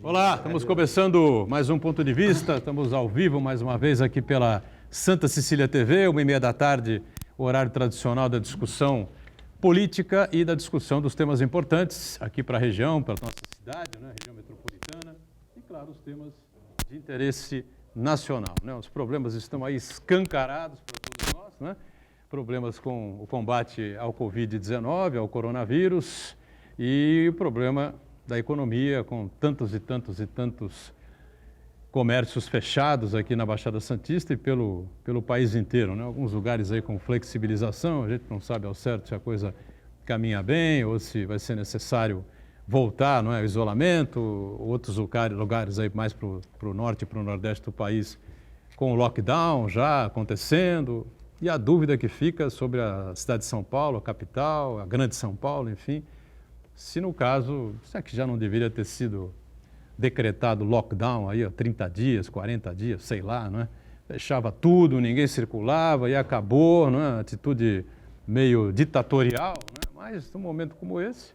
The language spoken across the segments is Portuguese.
Olá, estamos começando mais um Ponto de Vista, estamos ao vivo mais uma vez aqui pela Santa Cecília TV, 1h30 da tarde, o horário tradicional da discussão política e da discussão dos temas importantes aqui para a região, para a nossa cidade, né, região metropolitana, e claro, os temas de interesse nacional, né? Os problemas estão aí escancarados para todos nós, né? Problemas com o combate ao Covid-19, ao coronavírus e o problema da economia com tantos e tantos comércios fechados aqui na Baixada Santista e pelo país inteiro, né? Alguns lugares aí com flexibilização, a gente não sabe ao certo se a coisa caminha bem ou se vai ser necessário voltar, não é, ao isolamento, outros lugares aí mais para o norte e para o nordeste do país com o lockdown já acontecendo. E a dúvida que fica sobre a cidade de São Paulo, a capital, a grande São Paulo, enfim, se no caso, será que já não deveria ter sido decretado lockdown aí, ó, 30 dias, 40 dias, sei lá, não é? Fechava tudo, ninguém circulava e acabou, não é? Atitude meio ditatorial, né? Mas num momento como esse,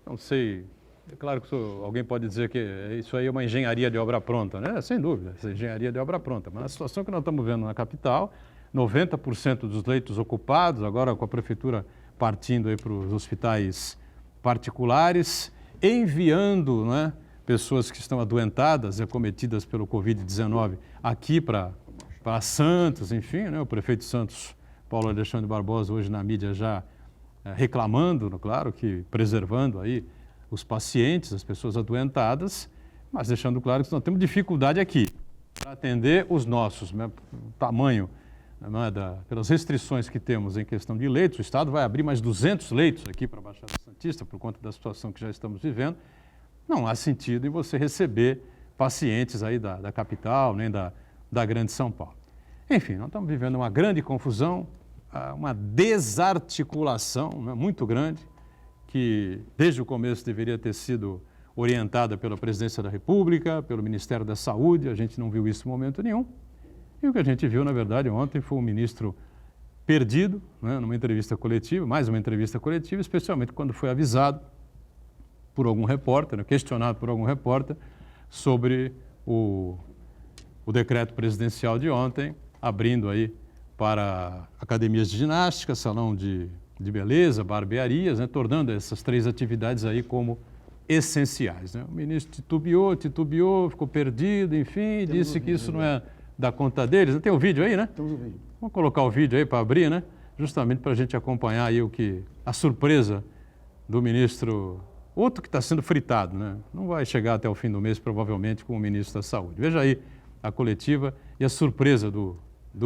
não sei, é claro que alguém pode dizer que isso aí é uma engenharia de obra pronta, né? Sem dúvida, essa engenharia de obra pronta, mas a situação que nós estamos vendo na capital, 90% dos leitos ocupados, agora com a prefeitura partindo aí para os hospitais particulares, enviando, né, pessoas que estão adoentadas e acometidas pelo Covid-19 aqui para Santos, enfim, né, o prefeito de Santos, Paulo Alexandre Barbosa, hoje na mídia já reclamando, claro, que preservando aí os pacientes, as pessoas adoentadas, mas deixando claro que nós temos dificuldade aqui para atender os nossos, né, o tamanho, não é, pelas restrições que temos em questão de leitos. O Estado vai abrir mais 200 leitos aqui para a Baixada Santista, por conta da situação que já estamos vivendo. Não há sentido em você receber pacientes aí da capital, nem da grande São Paulo. Enfim, nós estamos vivendo uma grande confusão, uma desarticulação, né, muito grande, que desde o começo deveria ter sido orientada pela Presidência da República, pelo Ministério da Saúde. A gente não viu isso em momento nenhum. E o que a gente viu, na verdade, ontem foi um ministro perdido, né, numa entrevista coletiva, mais uma entrevista coletiva, especialmente quando foi avisado por algum repórter, né, questionado por algum repórter, sobre o decreto presidencial de ontem, abrindo aí para academias de ginástica, salão de beleza, barbearias, né, tornando essas três atividades aí como essenciais, né? O ministro titubeou, ficou perdido, enfim, disse que isso não é da conta deles. Tem o vídeo aí, né? Temos o vídeo. Vamos colocar o vídeo aí para abrir, né? Justamente para a gente acompanhar aí a surpresa do ministro, outro que está sendo fritado, né? Não vai chegar até o fim do mês, provavelmente, com o ministro da Saúde. Veja aí a coletiva e a surpresa do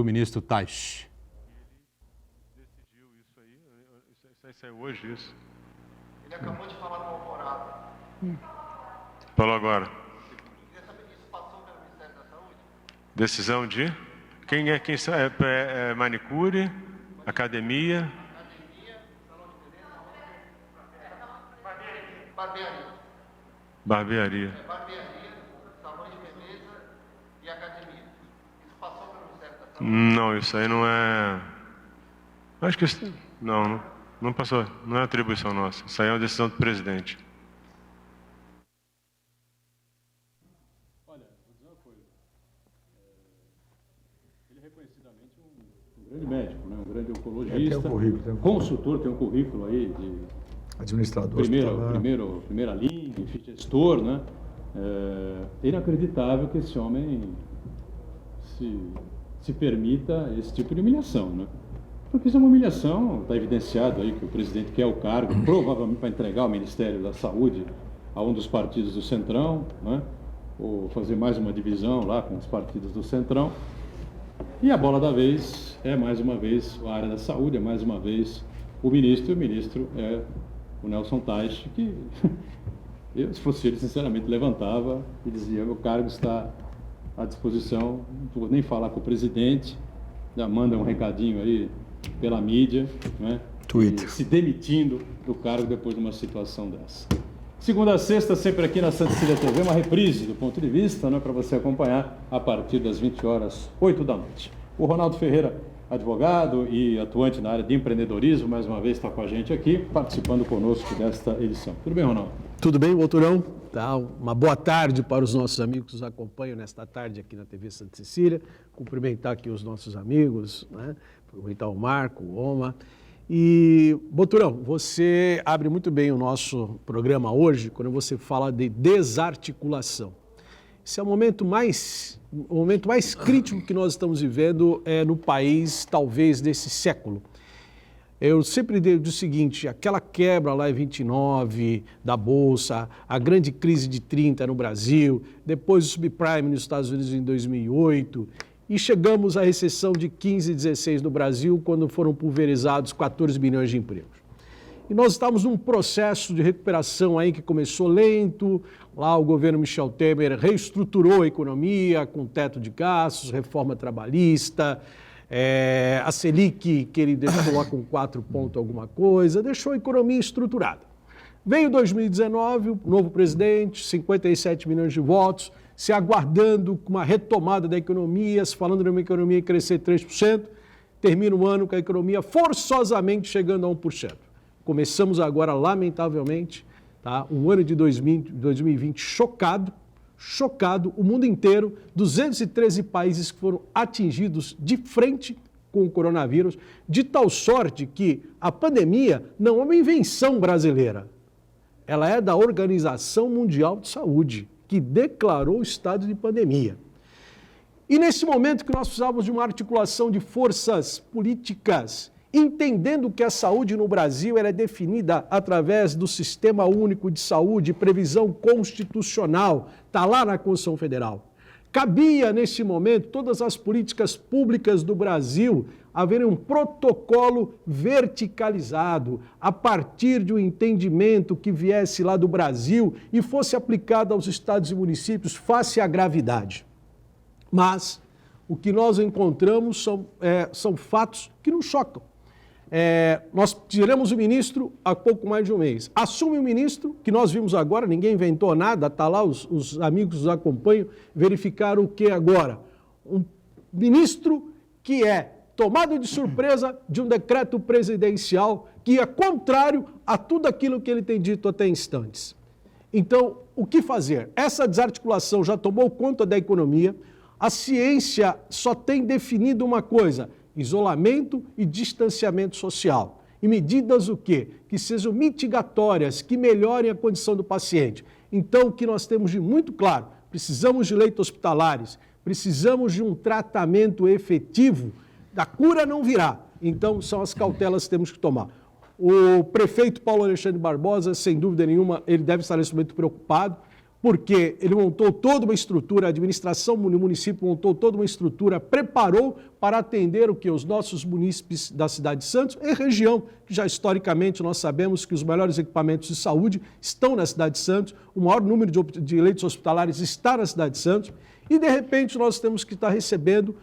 ministro Taish. Ele decidiu isso aí saiu hoje, isso. Ele acabou de falar com o Alvorada. Falou agora. Queria saber se isso passou pelo Ministério da Saúde? Decisão de? Quem são? É manicure, academia. Academia, salão de beleza, barbearia. Barbearia. Barbearia, salão de beleza e academia. Isso passou pelo Ministério da Saúde? Não, isso aí não é. Acho que isso. Não passou. Não é atribuição nossa. Isso aí é uma decisão do presidente. Olha, vou dizer uma coisa. Ele é reconhecidamente um grande médico, né? Um grande oncologista, tem um currículo. consultor, tem um currículo aí de Administrador. primeira linha, enfim, gestor, né? É inacreditável que esse homem se permita esse tipo de humilhação, né? Porque isso é uma humilhação, está evidenciado aí que o presidente quer o cargo, provavelmente para entregar o Ministério da Saúde a um dos partidos do Centrão, né? Ou fazer mais uma divisão lá com os partidos do Centrão. E a bola da vez é, mais uma vez, a área da saúde, é mais uma vez o ministro, e o ministro é o Nelson Taish, que eu, se fosse ele, sinceramente, levantava e dizia: meu cargo está à disposição, não vou nem falar com o presidente, já manda um recadinho aí pela mídia, né? Twitter. Se demitindo do cargo depois de uma situação dessa. Segunda a sexta, sempre aqui na Santa Cecília TV, uma reprise do Ponto de Vista, né, para você acompanhar a partir das 20h08 da noite. O Ronaldo Ferreira, advogado e atuante na área de empreendedorismo, mais uma vez está com a gente aqui, participando conosco desta edição. Tudo bem, Ronaldo? Tudo bem, Boturão? Tá, uma boa tarde para os nossos amigos que nos acompanham nesta tarde aqui na TV Santa Cecília. Cumprimentar aqui os nossos amigos, né? Cumprimentar o Marco, o Oma. E, Boturão, você abre muito bem o nosso programa hoje quando você fala de desarticulação. Esse é o momento mais crítico que nós estamos vivendo no país, talvez, desse século. Eu sempre digo o seguinte, aquela quebra lá em 29 da Bolsa, a grande crise de 30 no Brasil, depois o subprime nos Estados Unidos em 2008, e chegamos à recessão de 15 e 16 no Brasil, quando foram pulverizados 14 milhões de empregos. E nós estamos num processo de recuperação aí que começou lento, lá o governo Michel Temer reestruturou a economia com teto de gastos, reforma trabalhista, a Selic, que ele deixou lá com 4 pontos alguma coisa, deixou a economia estruturada. Veio 2019, o novo presidente, 57 milhões de votos, se aguardando uma retomada da economia, se falando de uma economia crescer 3%, termina o ano com a economia forçosamente chegando a 1%. Começamos agora, lamentavelmente, tá, um ano de 2020 chocado, o mundo inteiro, 213 países que foram atingidos de frente com o coronavírus, de tal sorte que a pandemia não é uma invenção brasileira. Ela é da Organização Mundial de Saúde, que declarou o estado de pandemia. E nesse momento que nós precisávamos de uma articulação de forças políticas, entendendo que a saúde no Brasil ela é definida através do Sistema Único de Saúde, previsão constitucional, está lá na Constituição Federal. Cabia, nesse momento, todas as políticas públicas do Brasil haverem um protocolo verticalizado, a partir de um entendimento que viesse lá do Brasil e fosse aplicado aos estados e municípios face à gravidade. Mas o que nós encontramos são fatos que nos chocam. Nós tiramos o ministro há pouco mais de um mês. Assume o ministro, que nós vimos agora, ninguém inventou nada, está lá, os amigos nos acompanham, verificaram o que agora? Um ministro que é tomado de surpresa de um decreto presidencial que é contrário a tudo aquilo que ele tem dito até instantes. Então, o que fazer? Essa desarticulação já tomou conta da economia, a ciência só tem definido uma coisa: isolamento e distanciamento social. E medidas o quê? Que sejam mitigatórias, que melhorem a condição do paciente. Então, o que nós temos de muito claro, precisamos de leitos hospitalares, precisamos de um tratamento efetivo, da cura não virá. Então, são as cautelas que temos que tomar. O prefeito Paulo Alexandre Barbosa, sem dúvida nenhuma, ele deve estar nesse momento preocupado, porque ele montou toda uma estrutura, a administração do município montou toda uma estrutura, preparou para atender o que os nossos munícipes da cidade de Santos e região, que já historicamente nós sabemos que os melhores equipamentos de saúde estão na cidade de Santos, o maior número de leitos hospitalares está na cidade de Santos, e de repente nós temos que estar recebendo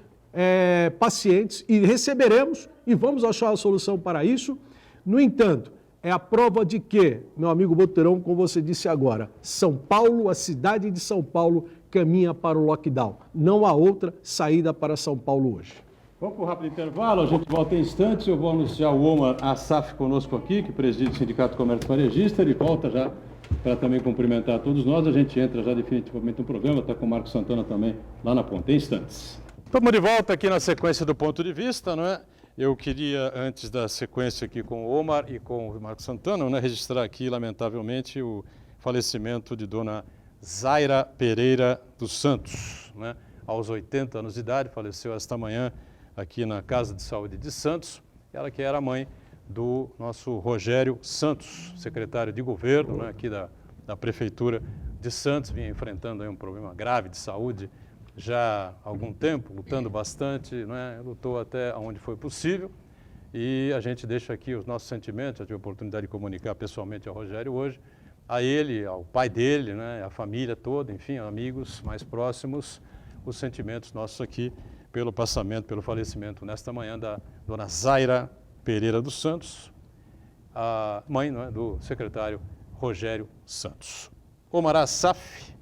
pacientes, e receberemos, e vamos achar a solução para isso. No entanto, é a prova de que, meu amigo Boturão, como você disse agora, São Paulo, a cidade de São Paulo, caminha para o lockdown. Não há outra saída para São Paulo hoje. Vamos para um rápido intervalo, a gente volta em instantes. Eu vou anunciar o Omar Assaf conosco aqui, que preside o Sindicato Comércio Varejista. Ele volta já para também cumprimentar todos nós. A gente entra já definitivamente no programa, está com o Marco Santana também lá na ponta, em instantes. Estamos de volta aqui na sequência do Ponto de Vista, não é? Eu queria, antes da sequência aqui com o Omar e com o Marco Santana, né, registrar aqui, lamentavelmente, o falecimento de dona Zaira Pereira dos Santos, né? Aos 80 anos de idade, faleceu esta manhã aqui na Casa de Saúde de Santos, ela que era mãe do nosso Rogério Santos, secretário de governo, né, aqui da Prefeitura de Santos, vinha enfrentando aí um problema grave de saúde já há algum tempo, lutando bastante, né, lutou até onde foi possível, e a gente deixa aqui os nossos sentimentos. Eu tive a oportunidade de comunicar pessoalmente ao Rogério hoje, a ele, ao pai dele, né, a família toda, enfim, amigos mais próximos, os sentimentos nossos aqui pelo passamento, pelo falecimento nesta manhã da dona Zaira Pereira dos Santos, a mãe, não é, do secretário Rogério Santos. Omar Assaf,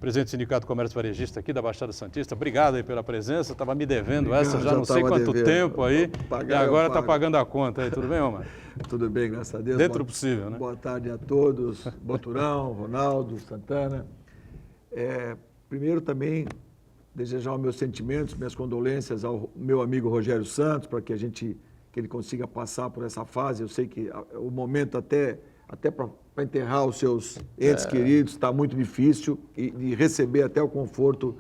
presidente do Sindicato do Comércio Varejista aqui da Baixada Santista. Obrigado aí pela presença, estava me devendo essa já não sei quanto tempo aí, e agora está pagando a conta aí. Tudo bem, Omar? Tudo bem, graças a Deus. Dentro do possível, né? Boa tarde a todos, Boturão, Ronaldo, Santana. Primeiro também desejar os meus sentimentos, minhas condolências ao meu amigo Rogério Santos, para que ele consiga passar por essa fase. Eu sei que o momento até para enterrar os seus entes queridos está muito difícil e receber até o conforto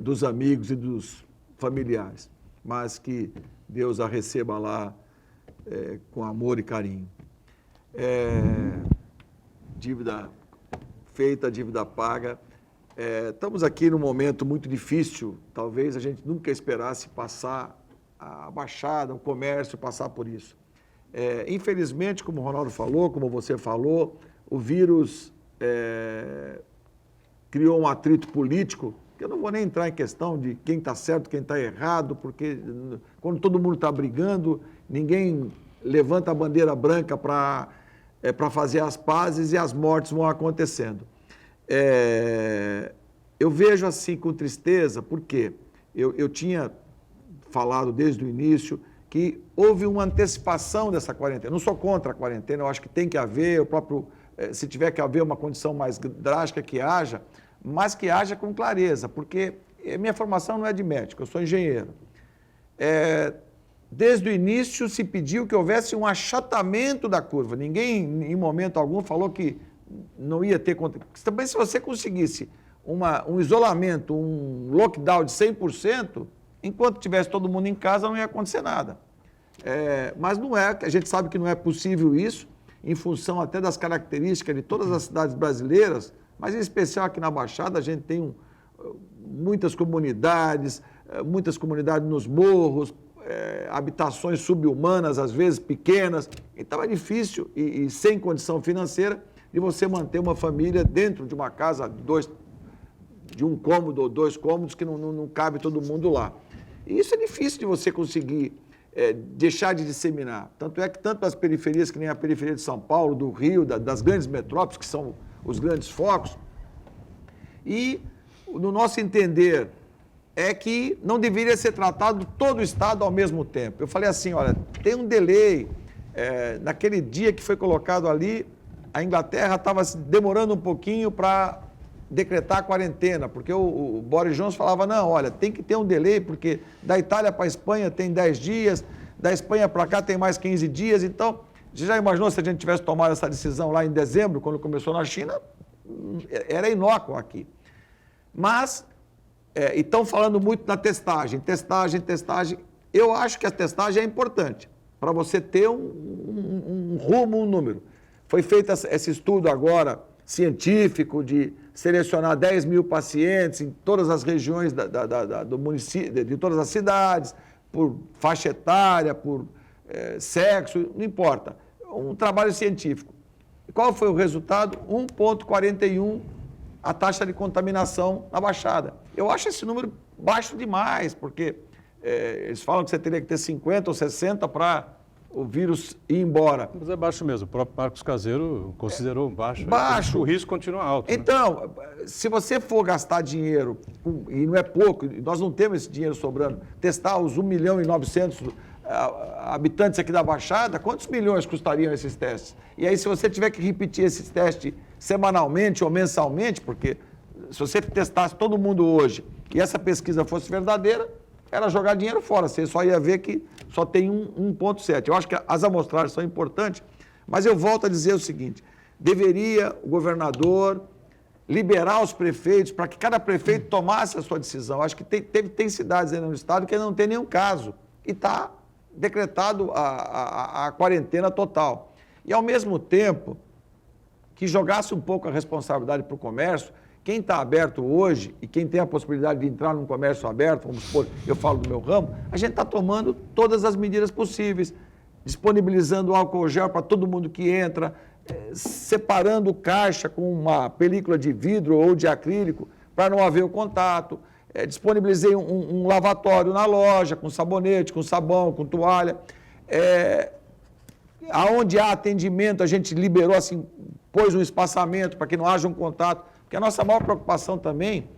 dos amigos e dos familiares, mas que Deus a receba lá com amor e carinho. Dívida feita, dívida paga. Estamos aqui num momento muito difícil, talvez a gente nunca esperasse passar a Baixada, o comércio, passar por isso. Infelizmente, como o Ronaldo falou, como você falou, o vírus criou um atrito político, que eu não vou nem entrar em questão de quem está certo, quem está errado, porque quando todo mundo está brigando, ninguém levanta a bandeira branca para fazer as pazes e as mortes vão acontecendo. Eu vejo assim com tristeza, porque eu tinha falado desde o início que houve uma antecipação dessa quarentena. Não sou contra a quarentena, eu acho que tem que haver, se tiver que haver uma condição mais drástica, que haja, mas que haja com clareza, porque minha formação não é de médico, eu sou engenheiro. Desde o início se pediu que houvesse um achatamento da curva. Ninguém, em momento algum, falou que não ia ter... Também se você conseguisse um isolamento, um lockdown de 100%, enquanto tivesse todo mundo em casa, não ia acontecer nada. Mas não é, a gente sabe que não é possível isso, em função até das características de todas as cidades brasileiras, mas em especial aqui na Baixada, a gente tem muitas comunidades nos morros, habitações subhumanas, às vezes pequenas, então é difícil e sem condição financeira de você manter uma família dentro de uma casa de um cômodo ou 2 cômodos que não cabe todo mundo lá. E isso é difícil de você conseguir deixar de disseminar. Tanto é que tanto as periferias, que nem a periferia de São Paulo, do Rio, das grandes metrópoles, que são os grandes focos, e no nosso entender é que não deveria ser tratado todo o Estado ao mesmo tempo. Eu falei assim, olha, tem um delay, naquele dia que foi colocado ali, a Inglaterra estava demorando um pouquinho para decretar a quarentena, porque o Boris Johnson falava, não, olha, tem que ter um delay, porque da Itália para a Espanha tem 10 dias, da Espanha para cá tem mais 15 dias, então, você já imaginou se a gente tivesse tomado essa decisão lá em dezembro, quando começou na China, era inócuo aqui. Mas, e estão falando muito da testagem, eu acho que a testagem é importante, para você ter um rumo, um número. Foi feito esse estudo agora, científico, de selecionar 10 mil pacientes em todas as regiões do município, de todas as cidades, por faixa etária, por sexo, não importa. Um trabalho científico. E qual foi o resultado? 1,41 a taxa de contaminação na Baixada. Eu acho esse número baixo demais, porque eles falam que você teria que ter 50 ou 60 para o vírus ir embora. Mas é baixo mesmo. O próprio Marcos Caseiro considerou baixo. Baixo. O risco continua alto. Então, se você for gastar dinheiro, e não é pouco, nós não temos esse dinheiro sobrando, testar os 1.900.000 habitantes aqui da Baixada, quantos milhões custariam esses testes? E aí, se você tiver que repetir esses testes semanalmente ou mensalmente, porque se você testasse todo mundo hoje e essa pesquisa fosse verdadeira, era jogar dinheiro fora, você só ia ver que só tem 1,7. Eu acho que as amostragens são importantes, mas eu volto a dizer o seguinte, deveria o governador liberar os prefeitos para que cada prefeito tomasse a sua decisão. Acho que tem cidades aí no estado que não tem nenhum caso e está decretado a quarentena total. E, ao mesmo tempo, que jogasse um pouco a responsabilidade para o comércio. Quem está aberto hoje e quem tem a possibilidade de entrar num comércio aberto, vamos supor, eu falo do meu ramo, a gente está tomando todas as medidas possíveis, disponibilizando álcool gel para todo mundo que entra, separando o caixa com uma película de vidro ou de acrílico para não haver o contato, disponibilizei um lavatório na loja com sabonete, com sabão, com toalha. Aonde há atendimento, a gente liberou assim, pôs um espaçamento para que não haja um contato. Porque Porque a nossa maior preocupação também,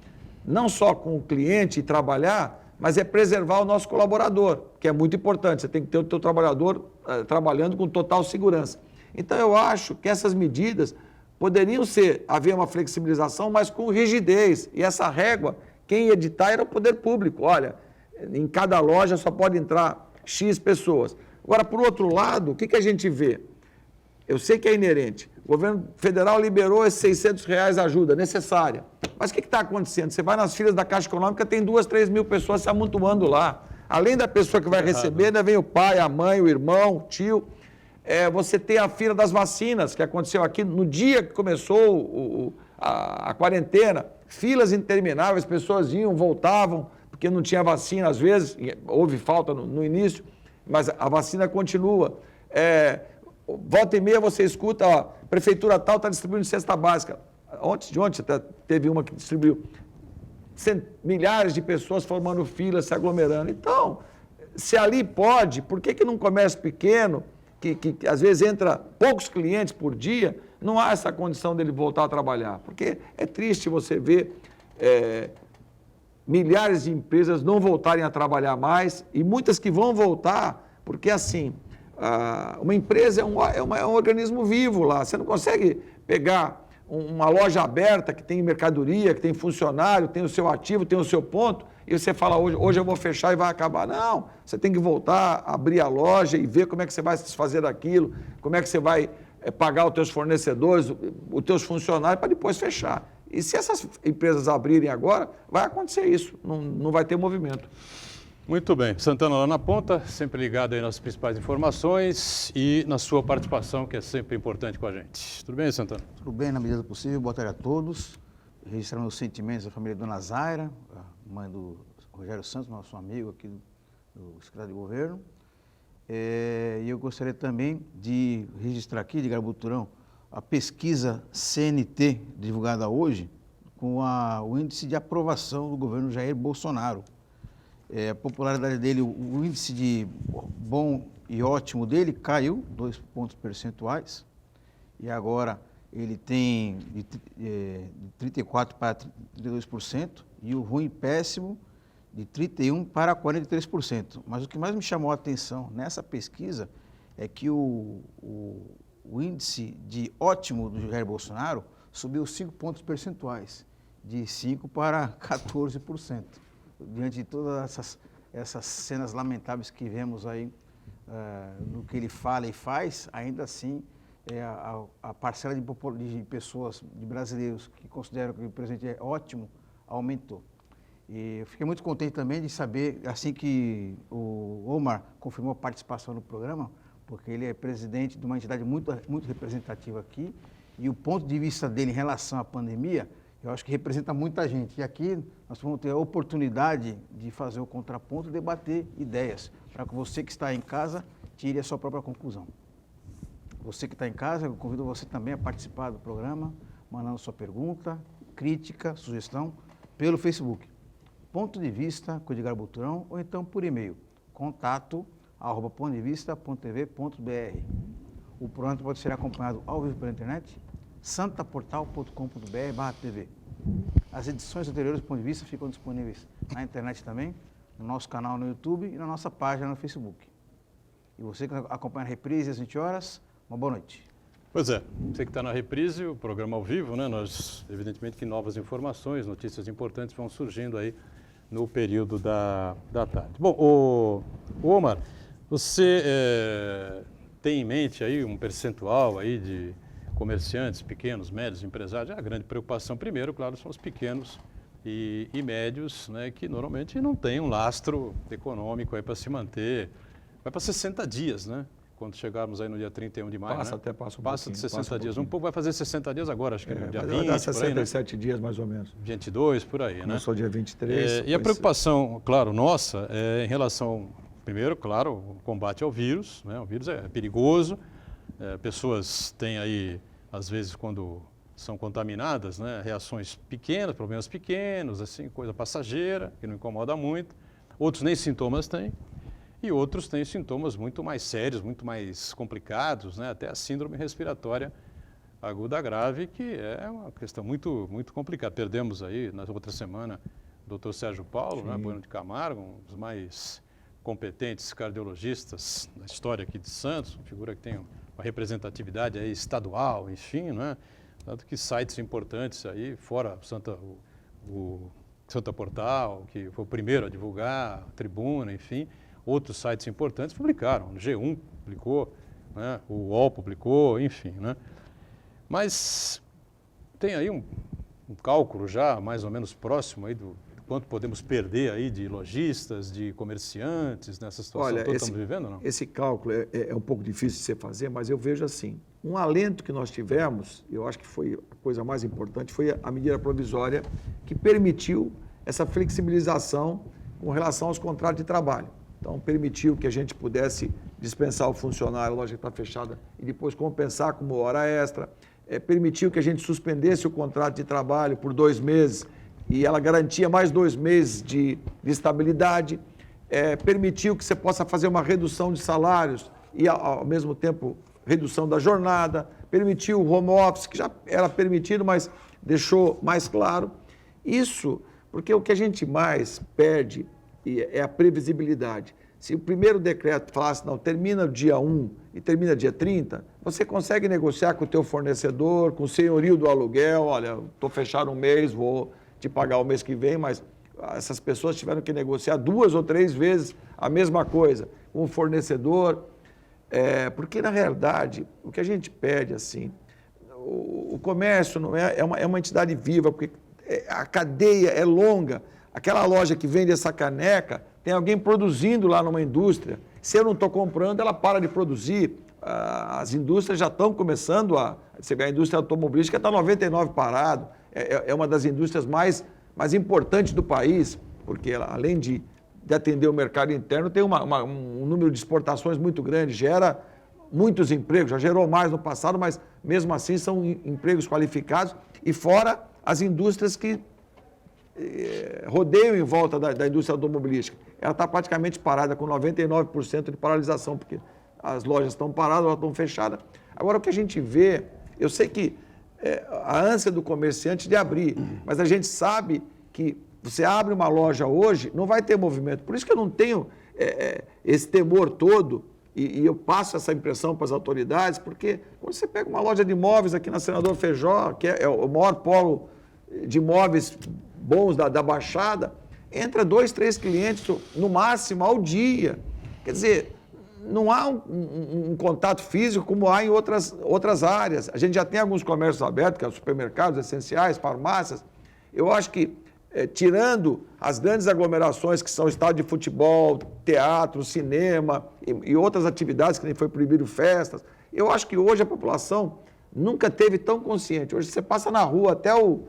não só com o cliente e trabalhar, mas é preservar o nosso colaborador, que é muito importante. Você tem que ter o teu trabalhador trabalhando com total segurança. Então, eu acho que essas medidas poderiam haver uma flexibilização, mas com rigidez. E essa régua, quem ia editar era o poder público. Olha, em cada loja só pode entrar X pessoas. Agora, por outro lado, o que a gente vê? Eu sei que é inerente. O governo federal liberou esses R$600 ajuda necessária. Mas o que está acontecendo? Você vai nas filas da Caixa Econômica, tem 2, 3 mil pessoas se amontoando lá. Além da pessoa que vai receber, ainda vem o pai, a mãe, o irmão, o tio. Você tem a fila das vacinas, que aconteceu aqui no dia que começou a quarentena. Filas intermináveis, pessoas iam, voltavam, porque não tinha vacina às vezes, houve falta no início, mas a vacina continua. Volta e meia você escuta, ó, prefeitura tal está distribuindo cesta básica. Ontem até teve uma que distribuiu. Milhares de pessoas formando fila, se aglomerando. Então, se ali pode, por que num comércio pequeno, que às vezes entra poucos clientes por dia, não há essa condição dele voltar a trabalhar? Porque é triste você ver milhares de empresas não voltarem a trabalhar mais e muitas que vão voltar, porque assim, uma empresa é um organismo vivo lá. Você não consegue pegar uma loja aberta que tem mercadoria, que tem funcionário, tem o seu ativo, tem o seu ponto, e você fala, hoje eu vou fechar e vai acabar. Não, você tem que voltar, abrir a loja e ver como é que você vai se desfazer daquilo, como é que você vai pagar os teus fornecedores, os teus funcionários, para depois fechar. E se essas empresas abrirem agora, vai acontecer isso, não vai ter movimento. Muito bem. Santana lá na ponta, sempre ligado aí nas principais informações e na sua participação, que é sempre importante com a gente. Tudo bem, Santana? Tudo bem, na medida do possível. Boa tarde a todos. Registrando os sentimentos da família Dona Zaira, a mãe do Rogério Santos, nosso amigo aqui do secretário de governo. E eu gostaria também de registrar aqui, de Garbuturão, a pesquisa CNT, divulgada hoje, com o índice de aprovação do governo Jair Bolsonaro. A popularidade dele, o índice de bom e ótimo dele caiu 2 pontos percentuais e agora ele tem de 34% para 32% e o ruim e péssimo de 31% para 43%. Mas o que mais me chamou a atenção nessa pesquisa é que o índice de ótimo do Jair Bolsonaro subiu 5 pontos percentuais, de 5% para 14%. Diante de todas essas cenas lamentáveis que vemos aí, no que ele fala e faz, ainda assim, a parcela de pessoas, de brasileiros, que consideram que o presidente é ótimo, aumentou. E eu fiquei muito contente também de saber, assim que o Omar confirmou a participação no programa, porque ele é presidente de uma entidade muito representativa aqui, e o ponto de vista dele em relação à pandemia, eu acho que representa muita gente. E aqui nós vamos ter a oportunidade de fazer o contraponto e debater ideias, para que você que está em casa tire a sua própria conclusão. Você que está em casa, eu convido você também a participar do programa, mandando sua pergunta, crítica, sugestão, pelo Facebook. Ponto de Vista com Edgar Butrão, ou então por e-mail, contato@pontodevista.tv.br. O programa pode ser acompanhado ao vivo pela internet, santaportal.com.br/tv. As edições anteriores do Ponto de Vista ficam disponíveis na internet também, no nosso canal no YouTube e na nossa página no Facebook. E você que acompanha a reprise às 20 horas, uma boa noite. Pois é, você que está na reprise, o programa ao vivo, né? Nós, evidentemente que novas informações, notícias importantes vão surgindo aí no período da tarde. Bom, o Omar, você tem em mente aí um percentual aí de comerciantes, pequenos, médios, empresários? A grande preocupação, primeiro, claro, são os pequenos e médios, né, que normalmente não têm um lastro econômico aí para se manter. Vai para 60 dias, né? Quando chegarmos aí no dia 31 de maio, Passa né? um Passa de 60 dias. Um pouco vai fazer 60 dias agora, acho que no dia vai 20, dar por aí, né? 67 dias, mais ou menos. 22, por aí, né? Começou dia 23. E a preocupação, claro, nossa, é em relação, primeiro, claro, o combate ao vírus, né? O vírus é perigoso, pessoas têm aí, às vezes, quando são contaminadas, né? Reações pequenas, problemas pequenos, assim, coisa passageira, que não incomoda muito. Outros nem sintomas têm. E outros têm sintomas muito mais sérios, muito mais complicados, né? Até a síndrome respiratória aguda grave, que é uma questão muito, muito complicada. Perdemos aí, na outra semana, o Dr. Sérgio Paulo, né, Bueno de Camargo, um dos mais competentes cardiologistas da história aqui de Santos, uma figura que tem uma representatividade aí estadual, enfim, né? Tanto que sites importantes aí, fora o Santa Portal, que foi o primeiro a divulgar, a Tribuna, enfim, outros sites importantes publicaram. O G1 publicou, né? O UOL publicou, enfim, né? Mas tem aí um cálculo já mais ou menos próximo aí do quanto podemos perder aí de lojistas, de comerciantes nessa situação toda que estamos vivendo, não? Esse cálculo é um pouco difícil de você fazer, mas eu vejo assim, um alento que nós tivemos, eu acho que foi a coisa mais importante, foi a medida provisória que permitiu essa flexibilização com relação aos contratos de trabalho. Então, permitiu que a gente pudesse dispensar o funcionário, a loja que está fechada, e depois compensar como hora extra. Permitiu que a gente suspendesse o contrato de trabalho por 2 meses e ela garantia mais 2 meses de estabilidade. Permitiu que você possa fazer uma redução de salários e, ao mesmo tempo, redução da jornada. Permitiu o home office, que já era permitido, mas deixou mais claro. Isso porque o que a gente mais perde é a previsibilidade. Se o primeiro decreto falasse, não, termina dia 1 e termina dia 30, você consegue negociar com o teu fornecedor, com o senhorio do aluguel, olha, estou fechado um mês, vou te pagar o mês que vem, mas essas pessoas tiveram que negociar 2 ou 3 vezes a mesma coisa com o fornecedor, porque, na realidade, o que a gente pede, assim, o comércio não é uma entidade viva, porque a cadeia é longa. Aquela loja que vende essa caneca, tem alguém produzindo lá numa indústria. Se eu não estou comprando, ela para de produzir. As indústrias já estão começando a... Você vê, a indústria automobilística está 99 parado. É uma das indústrias mais importantes do país, porque ela, além de atender o mercado interno, tem um número de exportações muito grande, gera muitos empregos, já gerou mais no passado, mas mesmo assim são empregos qualificados. E fora as indústrias que rodeiam em volta da indústria automobilística. Ela está praticamente parada, com 99% de paralisação, porque as lojas estão paradas, elas estão fechadas. Agora, o que a gente vê, eu sei que a ânsia do comerciante de abrir, mas a gente sabe que você abre uma loja hoje, não vai ter movimento. Por isso que eu não tenho esse temor todo, e eu passo essa impressão para as autoridades, porque quando você pega uma loja de imóveis aqui na Senador Feijó, que é o maior polo de imóveis bons da Baixada, entra 2, 3 clientes no máximo ao dia. Quer dizer, não há um contato físico como há em outras áreas. A gente já tem alguns comércios abertos, que são supermercados essenciais, farmácias. Eu acho que, tirando as grandes aglomerações que são estádio de futebol, teatro, cinema e outras atividades que nem foi proibido festas, eu acho que hoje a população nunca teve tão consciente. Hoje você passa na rua, até o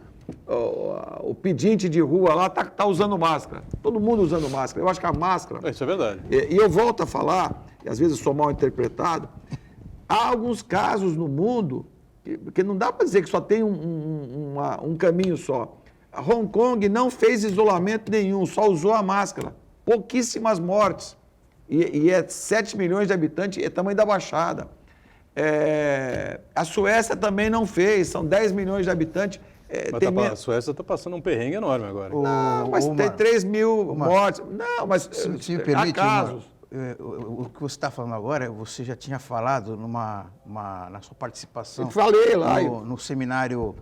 pedinte de rua lá está usando máscara. Todo mundo usando máscara. Eu acho que a máscara... Isso é verdade. E eu volto a falar, e às vezes sou mal interpretado, há alguns casos no mundo, porque não dá para dizer que só tem um caminho só. A Hong Kong não fez isolamento nenhum, só usou a máscara. Pouquíssimas mortes. E 7 milhões de habitantes, é tamanho da Baixada. A Suécia também não fez, são 10 milhões de habitantes. A Suécia está passando um perrengue enorme agora. Não, mas tem 3 mil mortes. Não, mas se me permite, há casos. O que você está falando agora, você já tinha falado na sua participação. Eu falei lá. No seminário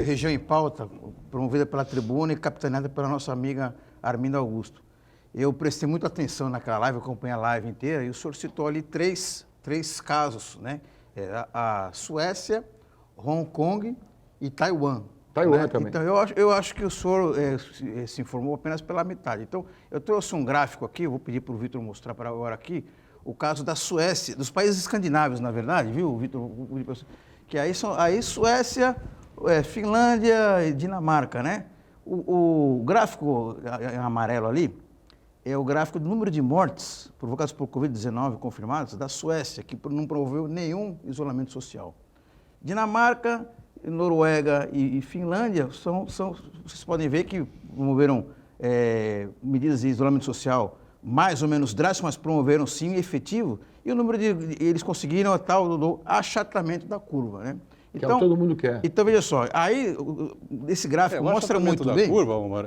Região em Pauta, promovida pela Tribuna e capitaneada pela nossa amiga Arminda Augusto. Eu prestei muita atenção naquela live, acompanhei a live inteira, e o senhor citou ali três né? casos, né? A Suécia, Hong Kong e Taiwan. Taiwan também. Então, eu acho que o senhor se informou apenas pela metade. Então, eu trouxe um gráfico aqui, vou pedir para o Vitor mostrar para agora aqui, o caso da Suécia, dos países escandinavos, na verdade, viu, Vitor? Que aí Suécia, Finlândia e Dinamarca, né? O gráfico em amarelo ali é o gráfico do número de mortes provocadas por Covid-19 confirmadas da Suécia, que não promoveu nenhum isolamento social. Dinamarca, Noruega e Finlândia vocês podem ver que promoveram medidas de isolamento social mais ou menos drástico, mas promoveram sim efetivo, e o número eles conseguiram a tal do achatamento da curva, né? Que é o que todo mundo quer. Então, veja só, aí esse gráfico mostra muito bem, curva, Omar,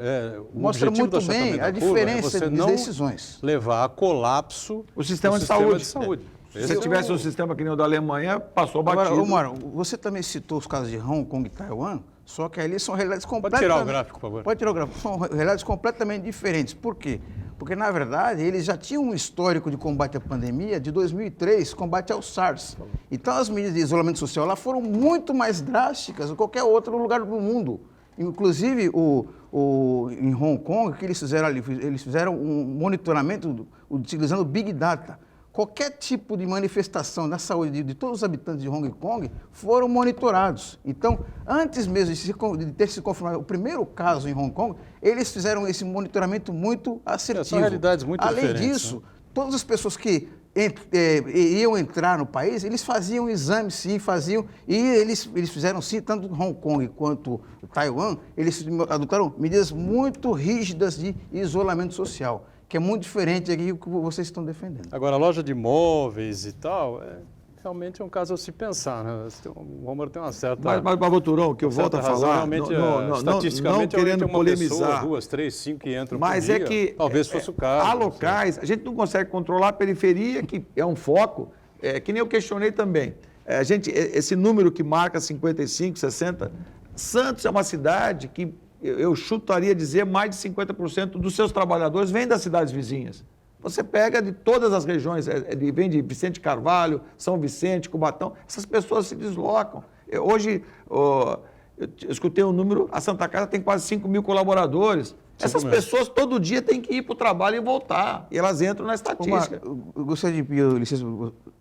mostra muito bem a diferença de decisões. Levar a colapso O sistema de saúde. Se você tivesse um sistema que nem o da Alemanha, passou batido. Agora, Omar, você também citou os casos de Hong Kong e Taiwan, só que ali são realidades completamente... Pode tirar o gráfico, por favor. Pode tirar o gráfico. São realidades completamente diferentes. Por quê? Porque, na verdade, eles já tinham um histórico de combate à pandemia de 2003, combate ao SARS. Então, as medidas de isolamento social lá foram muito mais drásticas do que qualquer outro lugar do mundo. Inclusive, em Hong Kong, o que eles fizeram ali? Eles fizeram um monitoramento utilizando Big Data. Qualquer tipo de manifestação na saúde de todos os habitantes de Hong Kong foram monitorados. Então, antes mesmo de ter se confirmado o primeiro caso em Hong Kong, eles fizeram esse monitoramento muito assertivo. São realidades muito diferentes. Além disso, todas as pessoas que iam entrar no país, eles faziam exames, sim, e eles fizeram sim, tanto Hong Kong quanto Taiwan, eles adotaram medidas muito rígidas de isolamento social, que é muito diferente aqui do que vocês estão defendendo. Agora, a loja de imóveis e tal, realmente é um caso a se pensar, né? O Romulo tem uma certa... Mas Baboturão, que eu volto a falar, realmente, não estatisticamente, querendo uma polemizar, pessoa, 2, 3, 5 que entram mas por dia, é que talvez fosse o caso. Há locais, a gente não consegue controlar a periferia, que é um foco, que nem eu questionei também. Esse número que marca 55, 60, Santos é uma cidade que eu chutaria dizer mais de 50% dos seus trabalhadores vêm das cidades vizinhas. Você pega de todas as regiões, vem de Vicente Carvalho, São Vicente, Cubatão, essas pessoas se deslocam. Hoje, eu escutei um número, a Santa Casa tem quase 5 mil colaboradores. Essas pessoas todo dia têm que ir para o trabalho e voltar, e elas entram na estatística. Eu gostaria de pedir licença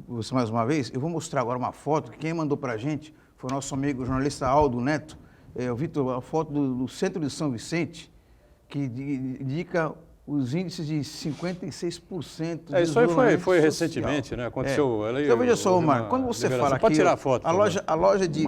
você mais uma vez. Eu vou mostrar agora uma foto que quem mandou para a gente foi o nosso amigo jornalista Aldo Neto. Vitor, a foto do centro de São Vicente, que indica os índices de 56% de isso aí foi social. Recentemente, né? Aconteceu... Então, veja só, Omar, quando você fala aqui... Pode tirar a foto. A loja de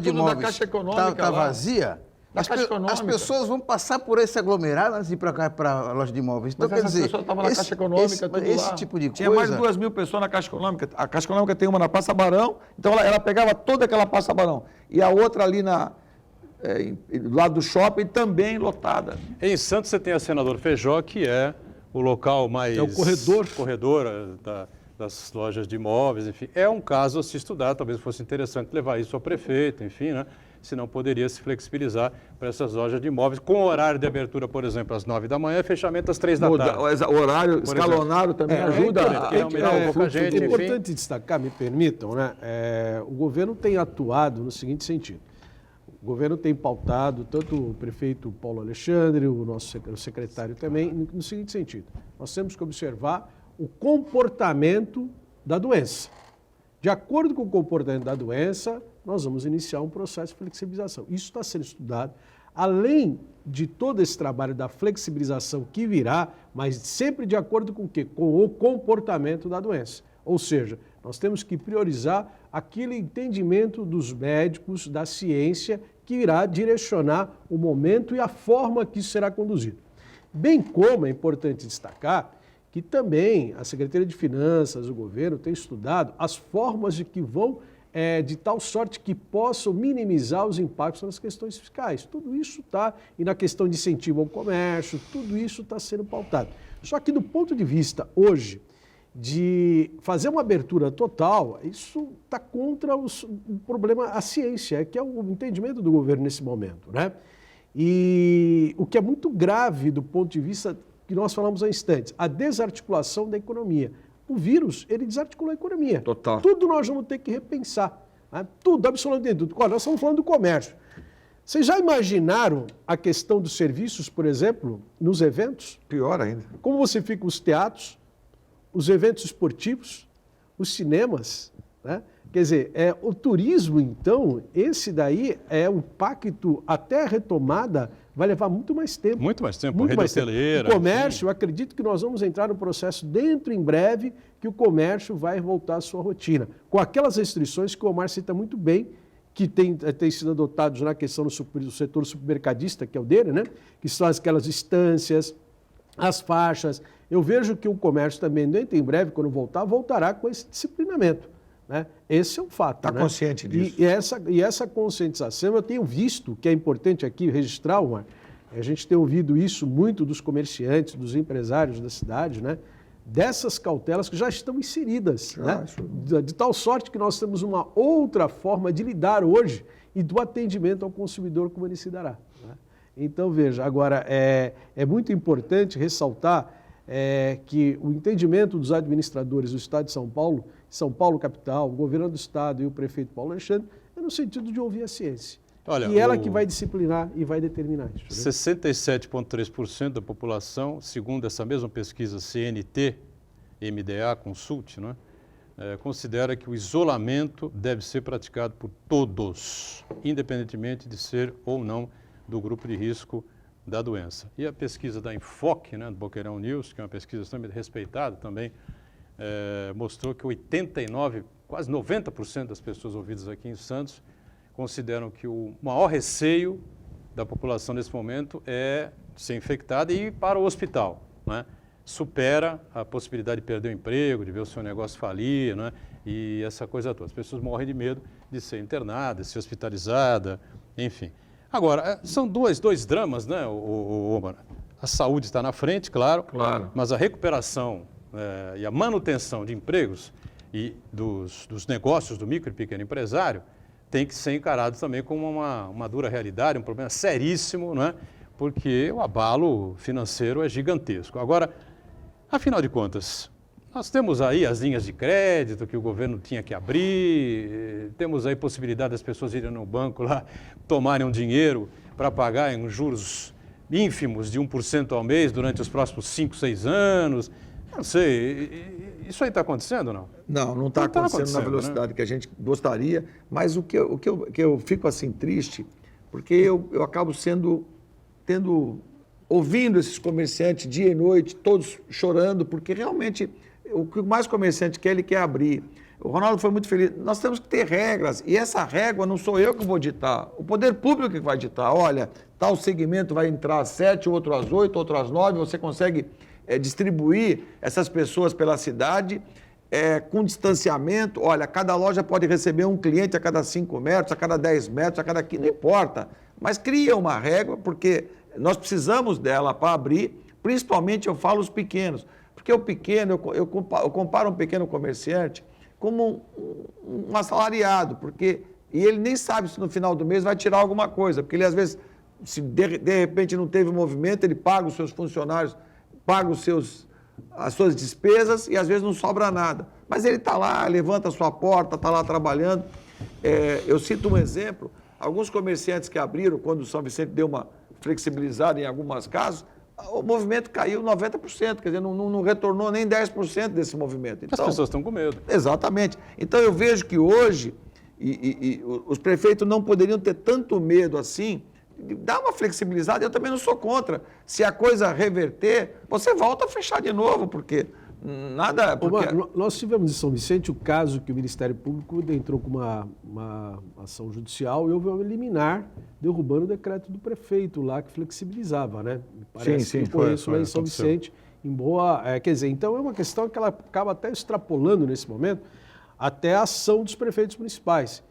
imóveis está vazia, as pessoas vão passar por esse aglomerado antes de ir para a loja de imóveis. Então, mas essa pessoa estava na Caixa Econômica, tudo esse lá. tipo de Tinha coisa... mais de 2.000 pessoas na Caixa Econômica. A Caixa Econômica tem uma na Praça Barão, então ela pegava toda aquela Praça Barão. E a outra ali do lado do shopping também lotada. Em Santos você tem a Senador Feijó, que é o local mais... É o corredor das lojas de imóveis, enfim. É um caso a se estudar, talvez fosse interessante levar isso ao prefeito, enfim, né? Senão poderia se flexibilizar para essas lojas de imóveis, com horário de abertura, por exemplo, às 9 da manhã e fechamento às 3 da tarde. O horário escalonado também ajuda a aumentar um pouco a gente, É importante destacar, me permitam, né? O governo tem atuado no seguinte sentido. O governo tem pautado, tanto o prefeito Paulo Alexandre, o nosso secretário também, no seguinte sentido. Nós temos que observar o comportamento da doença. De acordo com o comportamento da doença, nós vamos iniciar um processo de flexibilização. Isso está sendo estudado, além de todo esse trabalho da flexibilização que virá, mas sempre de acordo com o quê? Com o comportamento da doença. Ou seja, nós temos que priorizar aquele entendimento dos médicos, da ciência, que irá direcionar o momento e a forma que isso será conduzido. Bem como é importante destacar que também a Secretaria de Finanças, o governo, tem estudado as formas de que vão, de tal sorte que possam minimizar os impactos nas questões fiscais. Tudo isso está, e na questão de incentivo ao comércio, tudo isso está sendo pautado. Só que do ponto de vista hoje, de fazer uma abertura total, isso está contra o problema, a ciência, que é o entendimento do governo nesse momento, né? E o que é muito grave do ponto de vista que nós falamos há instantes, a desarticulação da economia. O vírus, ele desarticulou a economia. Total. Tudo nós vamos ter que repensar, né? Tudo, absolutamente tudo. Olha, nós estamos falando do comércio. Vocês já imaginaram a questão dos serviços, por exemplo, nos eventos? Pior ainda. Como você fica os teatros, os eventos esportivos, os cinemas, né? Quer dizer, o turismo, então, esse daí o pacto até a retomada vai levar muito mais tempo. Muito mais tempo, muito rede mais hoteleira. Tempo. O comércio, eu acredito que nós vamos entrar no processo dentro em breve, que o comércio vai voltar à sua rotina, com aquelas restrições que o Omar cita muito bem, que tem sido adotados na questão do setor supermercadista, que é o dele, né? Que são aquelas distâncias, as faixas. Eu vejo que o comércio também, dentro em breve, quando voltará com esse disciplinamento. Né? Esse é um fato. Está né? consciente disso. E essa conscientização, eu tenho visto, que é importante aqui registrar, Omar, a gente tem ouvido isso muito dos comerciantes, dos empresários da cidade, né? Dessas cautelas que já estão inseridas. Né? De tal sorte que nós temos uma outra forma de lidar hoje e do atendimento ao consumidor como ele se dará. Né? Então, veja, agora, é muito importante ressaltar que o entendimento dos administradores do Estado de São Paulo capital, o governo do Estado e o prefeito Paulo Alexandre, é no sentido de ouvir a ciência. Olha, e ela que vai disciplinar e vai determinar isso. 67,3% da população, segundo essa mesma pesquisa CNT, MDA Consult, né, considera que o isolamento deve ser praticado por todos, independentemente de ser ou não do grupo de risco da doença. E a pesquisa da Enfoque, né, do Boqueirão News, que é uma pesquisa extremamente respeitada também, mostrou que 89%, quase 90% das pessoas ouvidas aqui em Santos consideram que o maior receio da população nesse momento é ser infectada e ir para o hospital. Né? Supera a possibilidade de perder o emprego, de ver o seu negócio falir, né? E essa coisa toda. As pessoas morrem de medo de ser internada, de ser hospitalizada, enfim. Agora, são dois dramas, né, Omar? A saúde está na frente, claro, mas a recuperação e a manutenção de empregos e dos negócios do micro e pequeno empresário tem que ser encarado também como uma dura realidade, um problema seríssimo, né? Porque o abalo financeiro é gigantesco. Agora, afinal de contas, nós temos aí as linhas de crédito que o governo tinha que abrir, temos aí possibilidade das pessoas irem no banco lá, tomarem um dinheiro para pagar em juros ínfimos de 1% ao mês durante os próximos 5, 6 anos. Não sei, isso aí está acontecendo ou não? Não está acontecendo na velocidade, né, que a gente gostaria, mas o que eu fico assim triste, porque eu acabo ouvindo esses comerciantes dia e noite, todos chorando, porque realmente o que mais comerciante quer, ele quer abrir. O Ronaldo foi muito feliz. Nós temos que ter regras, e essa régua não sou eu que vou ditar, o poder público que vai ditar. Olha, tal segmento vai entrar às 7, outro às 8, outro às 9, você consegue distribuir essas pessoas pela cidade com distanciamento. Olha, cada loja pode receber um cliente a cada 5 metros, a cada 10 metros, a cada 15, não importa. Mas cria uma régua, porque nós precisamos dela para abrir, principalmente eu falo os pequenos. Porque o pequeno, eu comparo um pequeno comerciante como um assalariado, e ele nem sabe se no final do mês vai tirar alguma coisa, porque ele às vezes, se de repente não teve movimento, ele paga os seus funcionários, paga as suas despesas e às vezes não sobra nada. Mas ele está lá, levanta a sua porta, está lá trabalhando. Eu cito um exemplo, alguns comerciantes que abriram, quando o São Vicente deu uma flexibilizada em alguns casos, o movimento caiu 90%, quer dizer, não retornou nem 10% desse movimento. Então, as pessoas estão com medo. Exatamente. Então eu vejo que hoje os prefeitos não poderiam ter tanto medo assim. Dá uma flexibilizada, eu também não sou contra. Se a coisa reverter, você volta a fechar de novo, porque nada... Nós tivemos em São Vicente o caso que o Ministério Público entrou com uma ação judicial e houve um liminar derrubando o decreto do prefeito lá que flexibilizava, né? Parece que foi isso lá em São Vicente, em boa... quer dizer, então é uma questão que ela acaba até extrapolando nesse momento até a ação dos prefeitos municipais.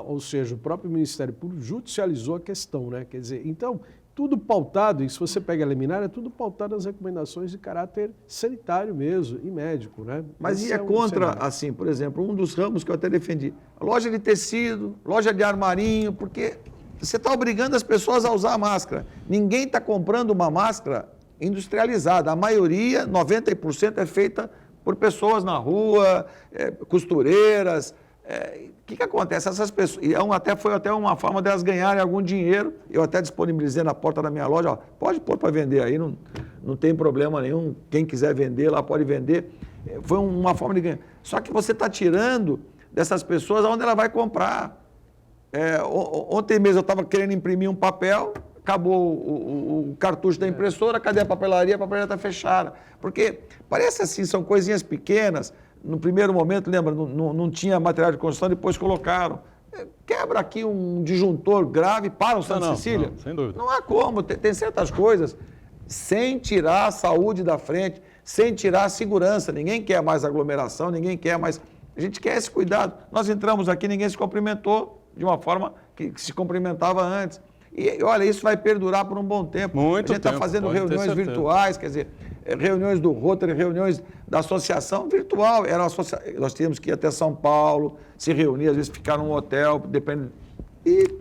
Ou seja, o próprio Ministério Público judicializou a questão, né? Quer dizer, então, tudo pautado, e se você pega a liminar, é tudo pautado nas recomendações de caráter sanitário mesmo e médico, né? Mas ia contra, assim, por exemplo, um dos ramos que eu até defendi, loja de tecido, loja de armarinho, porque você está obrigando as pessoas a usar máscara. Ninguém está comprando uma máscara industrializada. A maioria, 90%, é feita por pessoas na rua, costureiras. O que acontece? Essas pessoas, foi até uma forma delas ganharem algum dinheiro. Eu até disponibilizei na porta da minha loja, pode pôr para vender aí, não tem problema nenhum. Quem quiser vender lá pode vender. Foi uma forma de ganhar. Só que você está tirando dessas pessoas onde ela vai comprar. Ontem mesmo eu estava querendo imprimir um papel, acabou o cartucho da impressora, cadê a papelaria? A papelaria está fechada. Porque parece assim, são coisinhas pequenas. No primeiro momento, lembra, não tinha material de construção, depois colocaram. Quebra aqui um disjuntor grave para o Santa Cecília. Não, sem dúvida. Não há como, tem certas coisas. sem tirar a saúde da frente, sem tirar a segurança. Ninguém quer mais aglomeração, ninguém quer mais... A gente quer esse cuidado. Nós entramos aqui, ninguém se cumprimentou de uma forma que se cumprimentava antes. E olha, isso vai perdurar por um bom tempo. Muito a gente está tempo, fazendo pode ter reuniões certeza. virtuais, quer dizer, reuniões do Rotary, reuniões da associação virtual. Nós tínhamos que ir até São Paulo, se reunir, às vezes ficar num hotel, depende. E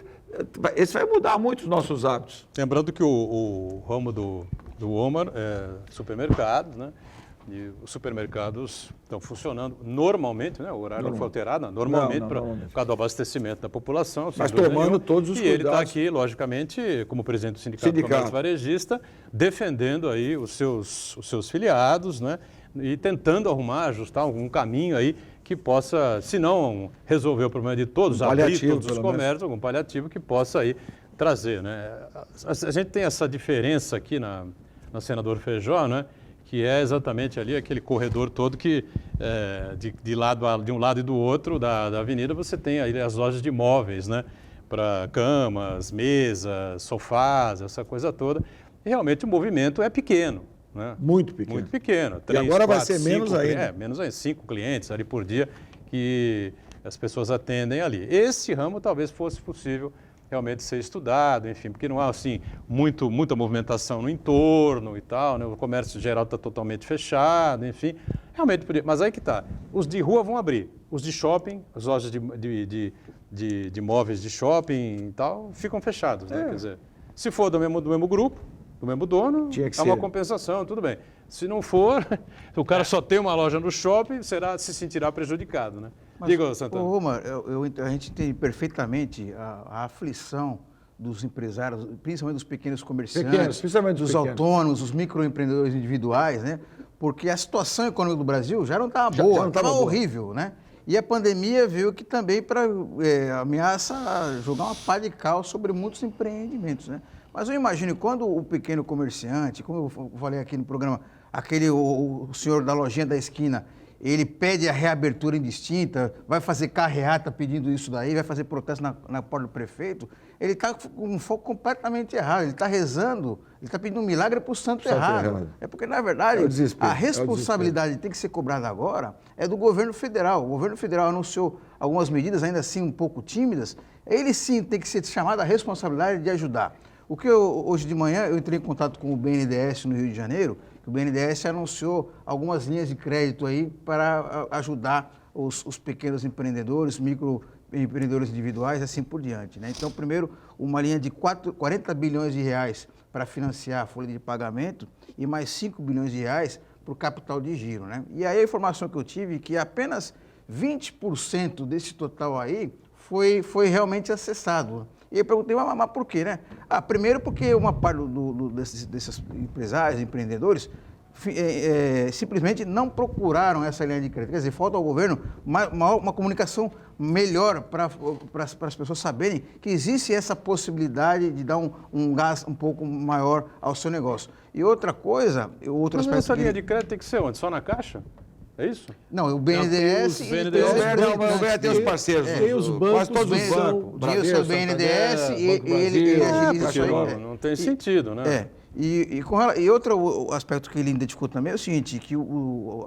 isso vai mudar muito os nossos hábitos. Lembrando que o ramo do Omar é supermercados, né? E os supermercados estão funcionando normalmente, né? O horário não foi alterado, normalmente, por causa do abastecimento da população. sem Mas dúvida tomando nenhuma. todos os E ele está cuidados. aqui, logicamente, como presidente do Sindicato do Comércio Varejista, defendendo aí os seus filiados, né? E tentando arrumar, ajustar algum caminho aí que possa, se não resolver o problema de todos, abrir paliativo, todos os pelo menos. comércios, algum paliativo que possa aí trazer, né? A gente tem essa diferença aqui na Senador Feijó, né? Que é exatamente ali aquele corredor todo que de um lado e do outro da avenida você tem aí as lojas de móveis, né? Para camas, mesas, sofás, essa coisa toda. E realmente o movimento é pequeno, né? Muito pequeno. Muito pequeno. E agora vai ser menos ainda. Menos ainda, 5 clientes ali por dia que as pessoas atendem ali. Esse ramo talvez fosse possível realmente ser estudado, enfim, porque não há assim muita movimentação no entorno e tal, né? O comércio geral está totalmente fechado, enfim, realmente podia. Mas aí que está, os de rua vão abrir, os de shopping, as lojas de móveis de shopping e tal, ficam fechados, né? Quer dizer, se for do mesmo grupo, do mesmo dono, Tinha que é uma ser. compensação, tudo bem. Se não for, o cara só tem uma loja no shopping, se sentirá prejudicado, né? Diga, Santana. Ô, Omar, a gente entende perfeitamente a aflição dos empresários, principalmente dos pequenos comerciantes, principalmente dos dos pequenos. autônomos, dos microempreendedores individuais, né? Porque a situação econômica do Brasil já não estava Já boa, não estava estava boa. horrível, né? E a pandemia veio que também ameaça jogar uma pá de cal sobre muitos empreendimentos, né? Mas eu imagino quando o pequeno comerciante, como eu falei aqui no programa, o senhor da lojinha da esquina, ele pede a reabertura indistinta, vai fazer carreata pedindo isso daí, vai fazer protesto na porta do prefeito, ele está com um foco completamente errado, ele está rezando, ele está pedindo um milagre para o santo errado. É porque, na verdade, É o desespero, a responsabilidade tem que ser cobrada agora é do governo federal. O governo federal anunciou algumas medidas, ainda assim um pouco tímidas, ele sim tem que ser chamado à responsabilidade de ajudar. Hoje de manhã eu entrei em contato com o BNDES no Rio de Janeiro, que o BNDES anunciou algumas linhas de crédito aí para ajudar os pequenos empreendedores, microempreendedores individuais, assim por diante, né? Então, primeiro, uma linha de 40 bilhões de reais para financiar a folha de pagamento e mais 5 bilhões de reais para o capital de giro, né? E aí a informação que eu tive é que apenas 20% desse total aí foi realmente acessado. E eu perguntei, mas por quê, né? Primeiro porque uma parte desses empresários, empreendedores, simplesmente não procuraram essa linha de crédito. Quer dizer, falta ao governo uma comunicação melhor para as pessoas saberem que existe essa possibilidade de dar um gás um pouco maior ao seu negócio. E outra coisa, outro Mas aspecto... essa linha de crédito tem que ser onde? Só na Caixa? É isso? Não, o BNDES... Tem os BNDES. Tem os parceiros. Tem os bancos, quase todos os são- bancos. O Bradesco, o BNDES Santander, e Banco ele Brasil, agiliza isso aí. Caixa Não tem sentido, né? E outro aspecto que ele identificou também é o seguinte, que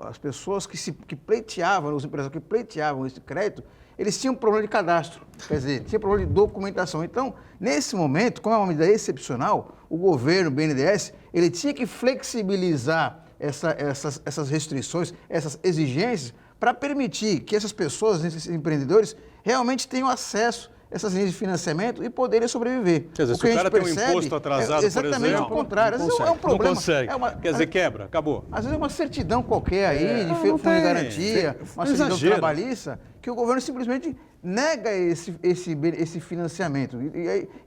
as pessoas que pleiteavam, os empresários que pleiteavam esse crédito, eles tinham problema de cadastro, quer dizer, tinha problema de documentação. Então, nesse momento, como é uma medida excepcional, o governo, o BNDES, ele tinha que flexibilizar essas restrições, essas exigências, para permitir que essas pessoas, esses empreendedores, realmente tenham acesso a essas linhas de financiamento e poderem sobreviver. Quer dizer, se que o a gente cara tem um percebe imposto atrasado, é exatamente por exemplo, o contrário. Às vezes é um problema. Não consegue. Quer dizer, quebra, acabou. Às vezes é uma certidão qualquer aí, de fundo de tem. garantia, uma certidão Exagero. trabalhista, que o governo simplesmente nega esse financiamento.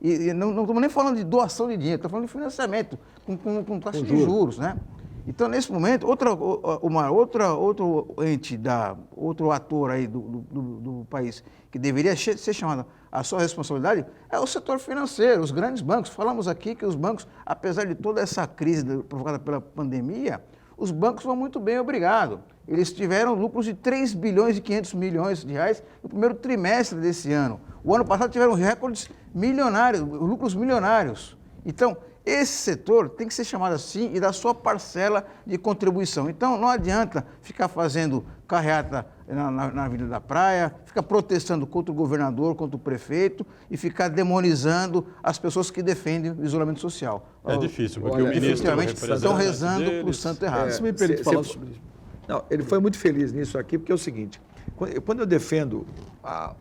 E não estamos nem falando de doação de dinheiro, estamos falando de financiamento com taxa de juros, né? Então, nesse momento, outro ator aí do país que deveria ser chamado à sua responsabilidade é o setor financeiro, os grandes bancos. Falamos aqui que os bancos, apesar de toda essa crise provocada pela pandemia, os bancos vão muito bem, obrigado. Eles tiveram lucros de 3 bilhões e 500 milhões de reais no primeiro trimestre desse ano. O ano passado tiveram recordes milionários, lucros milionários. Então, esse setor tem que ser chamado assim e dar sua parcela de contribuição. Então, não adianta ficar fazendo carreata na Avenida da Praia, ficar protestando contra o governador, contra o prefeito e ficar demonizando as pessoas que defendem o isolamento social. É difícil, porque olha, o ministro efetivamente estão rezando para o santo errado. Se me permite falar Cê- sobre isso. Não, ele foi muito feliz nisso aqui, porque é o seguinte, quando eu defendo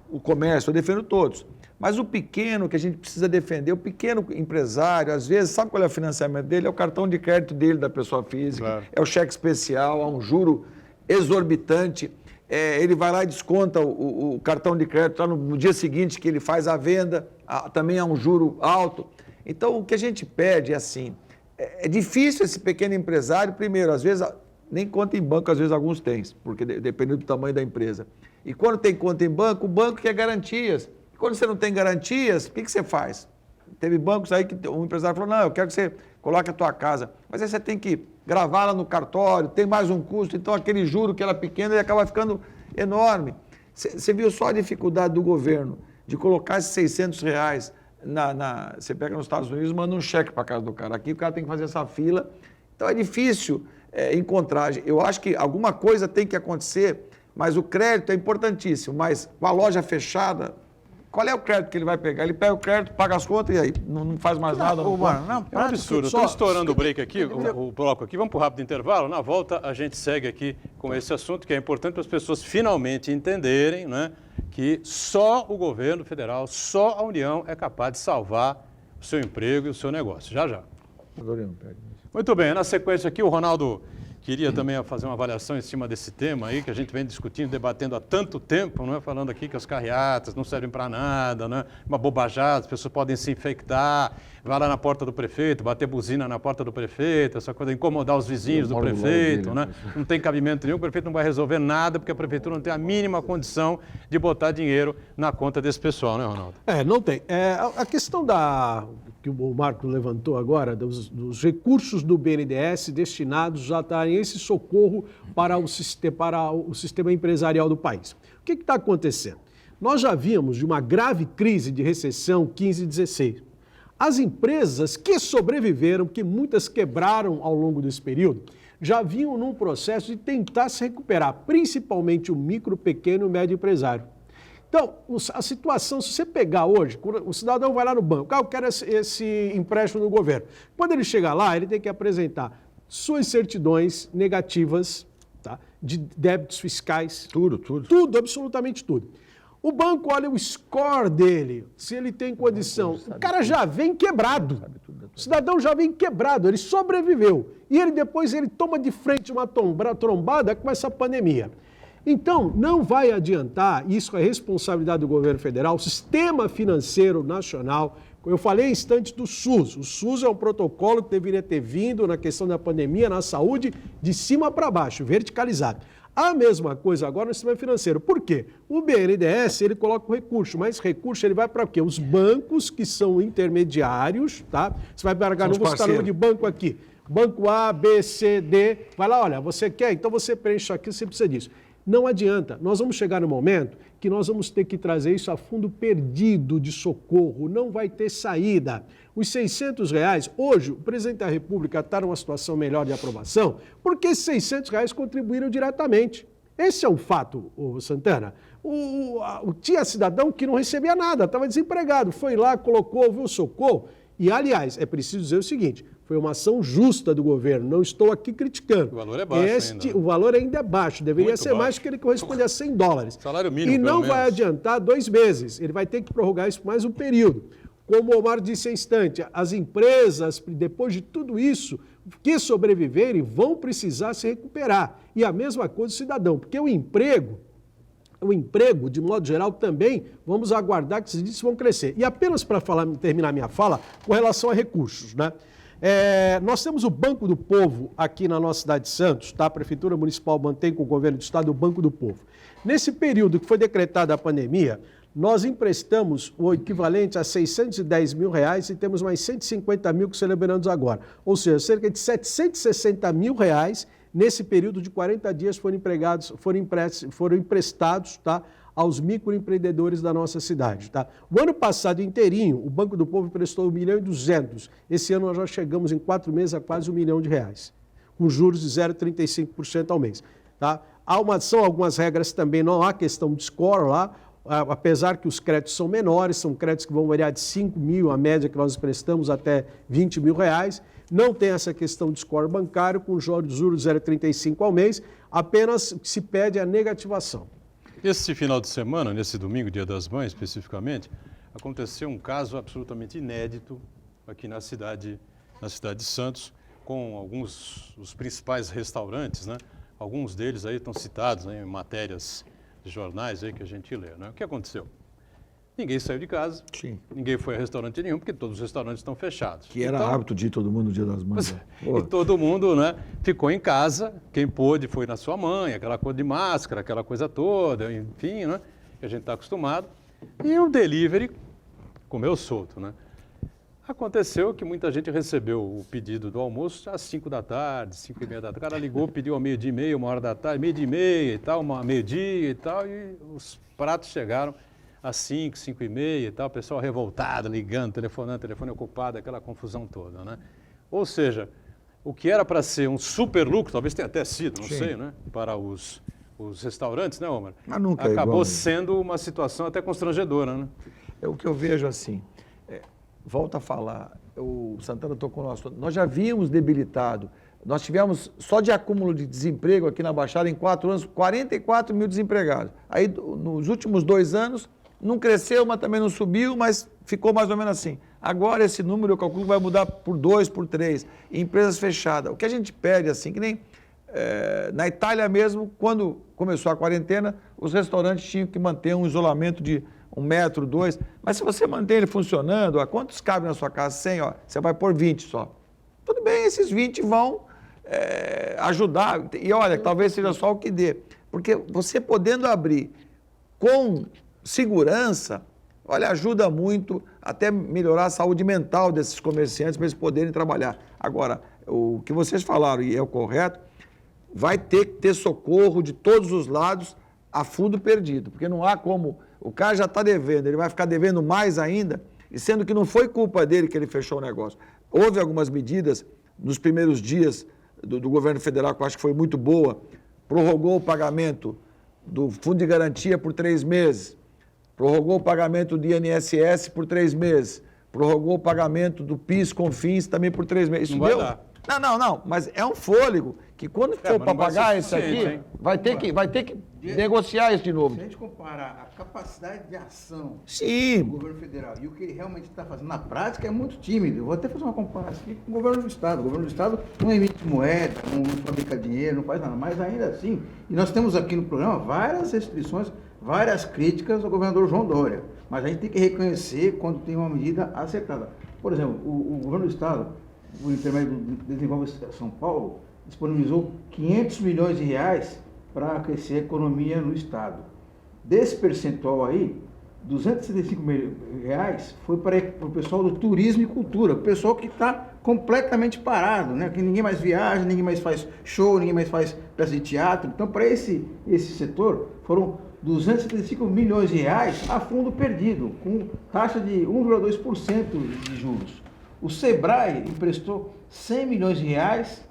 o comércio, eu defendo todos, mas o pequeno que a gente precisa defender, o pequeno empresário, às vezes, sabe qual é o financiamento dele? É o cartão de crédito dele, da pessoa física, Claro. é o cheque especial, há um juro exorbitante, ele vai lá e desconta o cartão de crédito lá no dia seguinte que ele faz a venda, também há um juro alto. Então, o que a gente pede é assim, é difícil esse pequeno empresário, primeiro, às vezes, nem conta em banco, às vezes alguns têm, porque dependendo do tamanho da empresa. E quando tem conta em banco, o banco quer garantias. E quando você não tem garantias, o que você faz? Teve bancos aí que um empresário falou, não, eu quero que você coloque a tua casa. Mas aí você tem que gravar lá no cartório, tem mais um custo, então aquele juro que era pequeno, ele acaba ficando enorme. Você viu só a dificuldade do governo de colocar esses R$600 você pega nos Estados Unidos, manda um cheque para casa do cara. Aqui o cara tem que fazer essa fila. Então é difícil encontrar. Eu acho que alguma coisa tem que acontecer, mas o crédito é importantíssimo. Mas com a loja fechada, qual é o crédito que ele vai pegar? Ele pega o crédito, paga as contas e aí não faz mais nada. Ô, mano, não, É um absurdo. Estou estourando o break aqui, o bloco aqui. Vamos para o rápido intervalo. Na volta, a gente segue aqui com esse assunto, que é importante para as pessoas finalmente entenderem, né, que só o governo federal, só a União é capaz de salvar o seu emprego e o seu negócio. Já, já. Muito bem. Na sequência aqui, o Ronaldo queria também fazer uma avaliação em cima desse tema aí, que a gente vem discutindo, debatendo há tanto tempo, não é? Falando aqui que as carreatas não servem para nada, né? Uma bobajada, as pessoas podem se infectar, vai lá na porta do prefeito, bater buzina na porta do prefeito, essa coisa, incomodar os vizinhos do prefeito, né? Não tem cabimento nenhum, o prefeito não vai resolver nada, porque a prefeitura não tem a mínima condição de botar dinheiro na conta desse pessoal, né, Ronaldo? Não tem. A questão que o Marco levantou agora, dos recursos do BNDES destinados a dar esse socorro para o sistema empresarial do país. O que está acontecendo? Nós já vimos de uma grave crise de recessão 15 e 16. As empresas que sobreviveram, que muitas quebraram ao longo desse período, já vinham num processo de tentar se recuperar, principalmente o micro, pequeno e médio empresário. Então, a situação, se você pegar hoje, o cidadão vai lá no banco, eu quero esse empréstimo do governo. Quando ele chegar lá, ele tem que apresentar suas certidões negativas, tá, de débitos fiscais. Tudo, absolutamente tudo. O banco olha o score dele, se ele tem condição. O cara já vem quebrado. O cidadão já vem quebrado, ele sobreviveu. E depois ele toma de frente uma trombada com essa pandemia. Então, não vai adiantar, isso é responsabilidade do governo federal, o sistema financeiro nacional. Eu falei instantes do SUS. O SUS é um protocolo que deveria ter vindo na questão da pandemia, na saúde, de cima para baixo, verticalizado. A mesma coisa agora no sistema financeiro. Por quê? O BNDES, ele coloca o recurso, mas recurso ele vai para quê? Os bancos que são intermediários, tá? Você vai pagar, não vou citar o nome de banco aqui. Banco A, B, C, D. Vai lá, olha, você quer? Então você preenche isso aqui, você precisa disso. Não adianta. Nós vamos chegar no momento que nós vamos ter que trazer isso a fundo perdido de socorro. Não vai ter saída. Os R$600, hoje, o presidente da República está numa situação melhor de aprovação, porque esses R$600 contribuíram diretamente. Esse é um fato, Santana. Tinha cidadão que não recebia nada, estava desempregado, foi lá, colocou, viu o socorro. E, aliás, é preciso dizer o seguinte, foi uma ação justa do governo, não estou aqui criticando. O valor é baixo ainda. O valor ainda é baixo, deveria Muito ser baixo. mais, porque ele corresponde a $100. Salário mínimo, e não pelo vai menos. adiantar 2 meses, ele vai ter que prorrogar isso por mais um período. Como o Omar disse há instante, as empresas, depois de tudo isso, que sobreviverem, vão precisar se recuperar. E a mesma coisa do cidadão, porque o emprego, de modo geral, também vamos aguardar que esses índices vão crescer. E apenas para terminar minha fala, com relação a recursos, né? Nós temos o Banco do Povo aqui na nossa cidade de Santos, tá? A Prefeitura Municipal mantém com o Governo do Estado o Banco do Povo. Nesse período que foi decretada a pandemia, nós emprestamos o equivalente a R$610 mil e temos mais 150 mil que celebramos agora. Ou seja, cerca de R$760 mil nesse período de 40 dias foram emprestados, tá, aos microempreendedores da nossa cidade. Tá? O ano passado inteirinho, o Banco do Povo emprestou 1.200.000. Esse ano nós já chegamos em 4 meses a quase R$1 milhão, com juros de 0,35% ao mês. Tá? São algumas regras também, não há questão de score lá, apesar que os créditos são menores, são créditos que vão variar de 5 mil, a média que nós emprestamos, até 20 mil reais. Não tem essa questão de score bancário, com juros de 0,35 ao mês, apenas o que se pede é a negativação. Esse final de semana, nesse domingo, Dia das Mães especificamente, aconteceu um caso absolutamente inédito aqui na cidade de Santos, com alguns dos principais restaurantes, né? Alguns deles aí estão citados, né, em matérias de jornais aí que a gente lê, né? O que aconteceu? Ninguém saiu de casa, Sim. ninguém foi a restaurante nenhum, porque todos os restaurantes estão fechados. Que era hábito de ir todo mundo no Dia das Mães. Né? E todo mundo, né, ficou em casa, quem pôde foi na sua mãe, aquela coisa de máscara, aquela coisa toda, enfim, né, que a gente está acostumado. E o delivery comeu solto, né? Aconteceu que muita gente recebeu o pedido do almoço às 5 da tarde, 5 e meia da tarde. O cara ligou, pediu ao 12h30, 1h da tarde, 12h30 e tal, meio-dia e tal, e os pratos chegaram às 5, 5h30 e tal, o pessoal revoltado, ligando, telefonando, telefone ocupado, aquela confusão toda, né? Ou seja, o que era para ser um super lucro, talvez tenha até sido, não sei, né? Para os restaurantes, né, Omar? Mas nunca é acabou igual, sendo uma situação até constrangedora, né? É o que eu vejo assim. Volto a falar, o Santana tocou no assunto. Nós já vimos debilitado. Nós tivemos, só de acúmulo de desemprego aqui na Baixada, em 4 anos, 44 mil desempregados. Aí, nos últimos 2 anos, não cresceu, mas também não subiu, mas ficou mais ou menos assim. Agora, esse número, eu calculo, vai mudar por 2, por 3. Empresas fechadas. O que a gente pede, assim, que nem na Itália mesmo, quando começou a quarentena, os restaurantes tinham que manter um isolamento de 1 metro, 2, mas se você mantém ele funcionando, ó, quantos cabem na sua casa? 100, ó, você vai pôr 20 só. Tudo bem, esses 20 vão ajudar, e olha, talvez seja só o que dê, porque você podendo abrir com segurança, olha, ajuda muito até melhorar a saúde mental desses comerciantes para eles poderem trabalhar. Agora, o que vocês falaram, e é o correto, vai ter que ter socorro de todos os lados a fundo perdido, porque não há como... O cara já está devendo, ele vai ficar devendo mais ainda, e sendo que não foi culpa dele que ele fechou o negócio. Houve algumas medidas nos primeiros dias do governo federal, que eu acho que foi muito boa, prorrogou o pagamento do Fundo de Garantia por 3 meses, prorrogou o pagamento do INSS por 3 meses, prorrogou o pagamento do PIS, CONFINS também por 3 meses. Isso não deu? vai dar. Não, mas é um fôlego que quando for para pagar esse aqui, vai ter que negociar isso de novo. Se a gente comparar a capacidade de ação do Sim, governo federal e o que ele realmente está fazendo na prática, é muito tímido. Eu vou até fazer uma comparação aqui com o governo do Estado. O governo do Estado não emite moeda, não fabrica dinheiro, não faz nada, mas ainda assim, e nós temos aqui no programa várias restrições, várias críticas ao governador João Dória, mas a gente tem que reconhecer quando tem uma medida acertada. Por exemplo, o governo do Estado, o intermédio do Desenvolve São Paulo, disponibilizou 500 milhões de reais para aquecer a economia no Estado. Desse percentual aí, 275 milhões de reais foi para o pessoal do turismo e cultura, o pessoal que está completamente parado, né? Que ninguém mais viaja, ninguém mais faz show, ninguém mais faz peça de teatro. Então, para esse setor, foram 275 milhões de reais a fundo perdido, com taxa de 1,2% de juros. O Sebrae emprestou 100 milhões de reais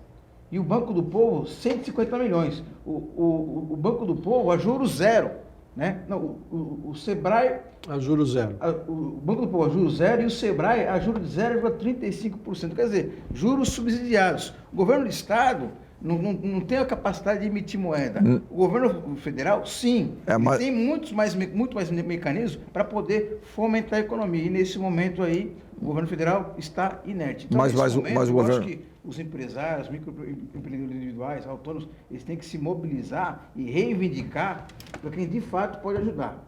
e o Banco do Povo 150 milhões. O Banco do Povo a juros zero, né? Não, o Sebrae... A juros zero. O Banco do Povo a juros zero e o Sebrae a juros de 0,35%. Quer dizer, juros subsidiados. O governo do Estado não tem a capacidade de emitir moeda. O governo federal, sim, tem muito mais mecanismos para poder fomentar a economia. E nesse momento aí, o governo federal está inerte. Então, mas o governo... acho que os empresários, microempreendedores individuais, autônomos, eles têm que se mobilizar e reivindicar para quem de fato pode ajudar.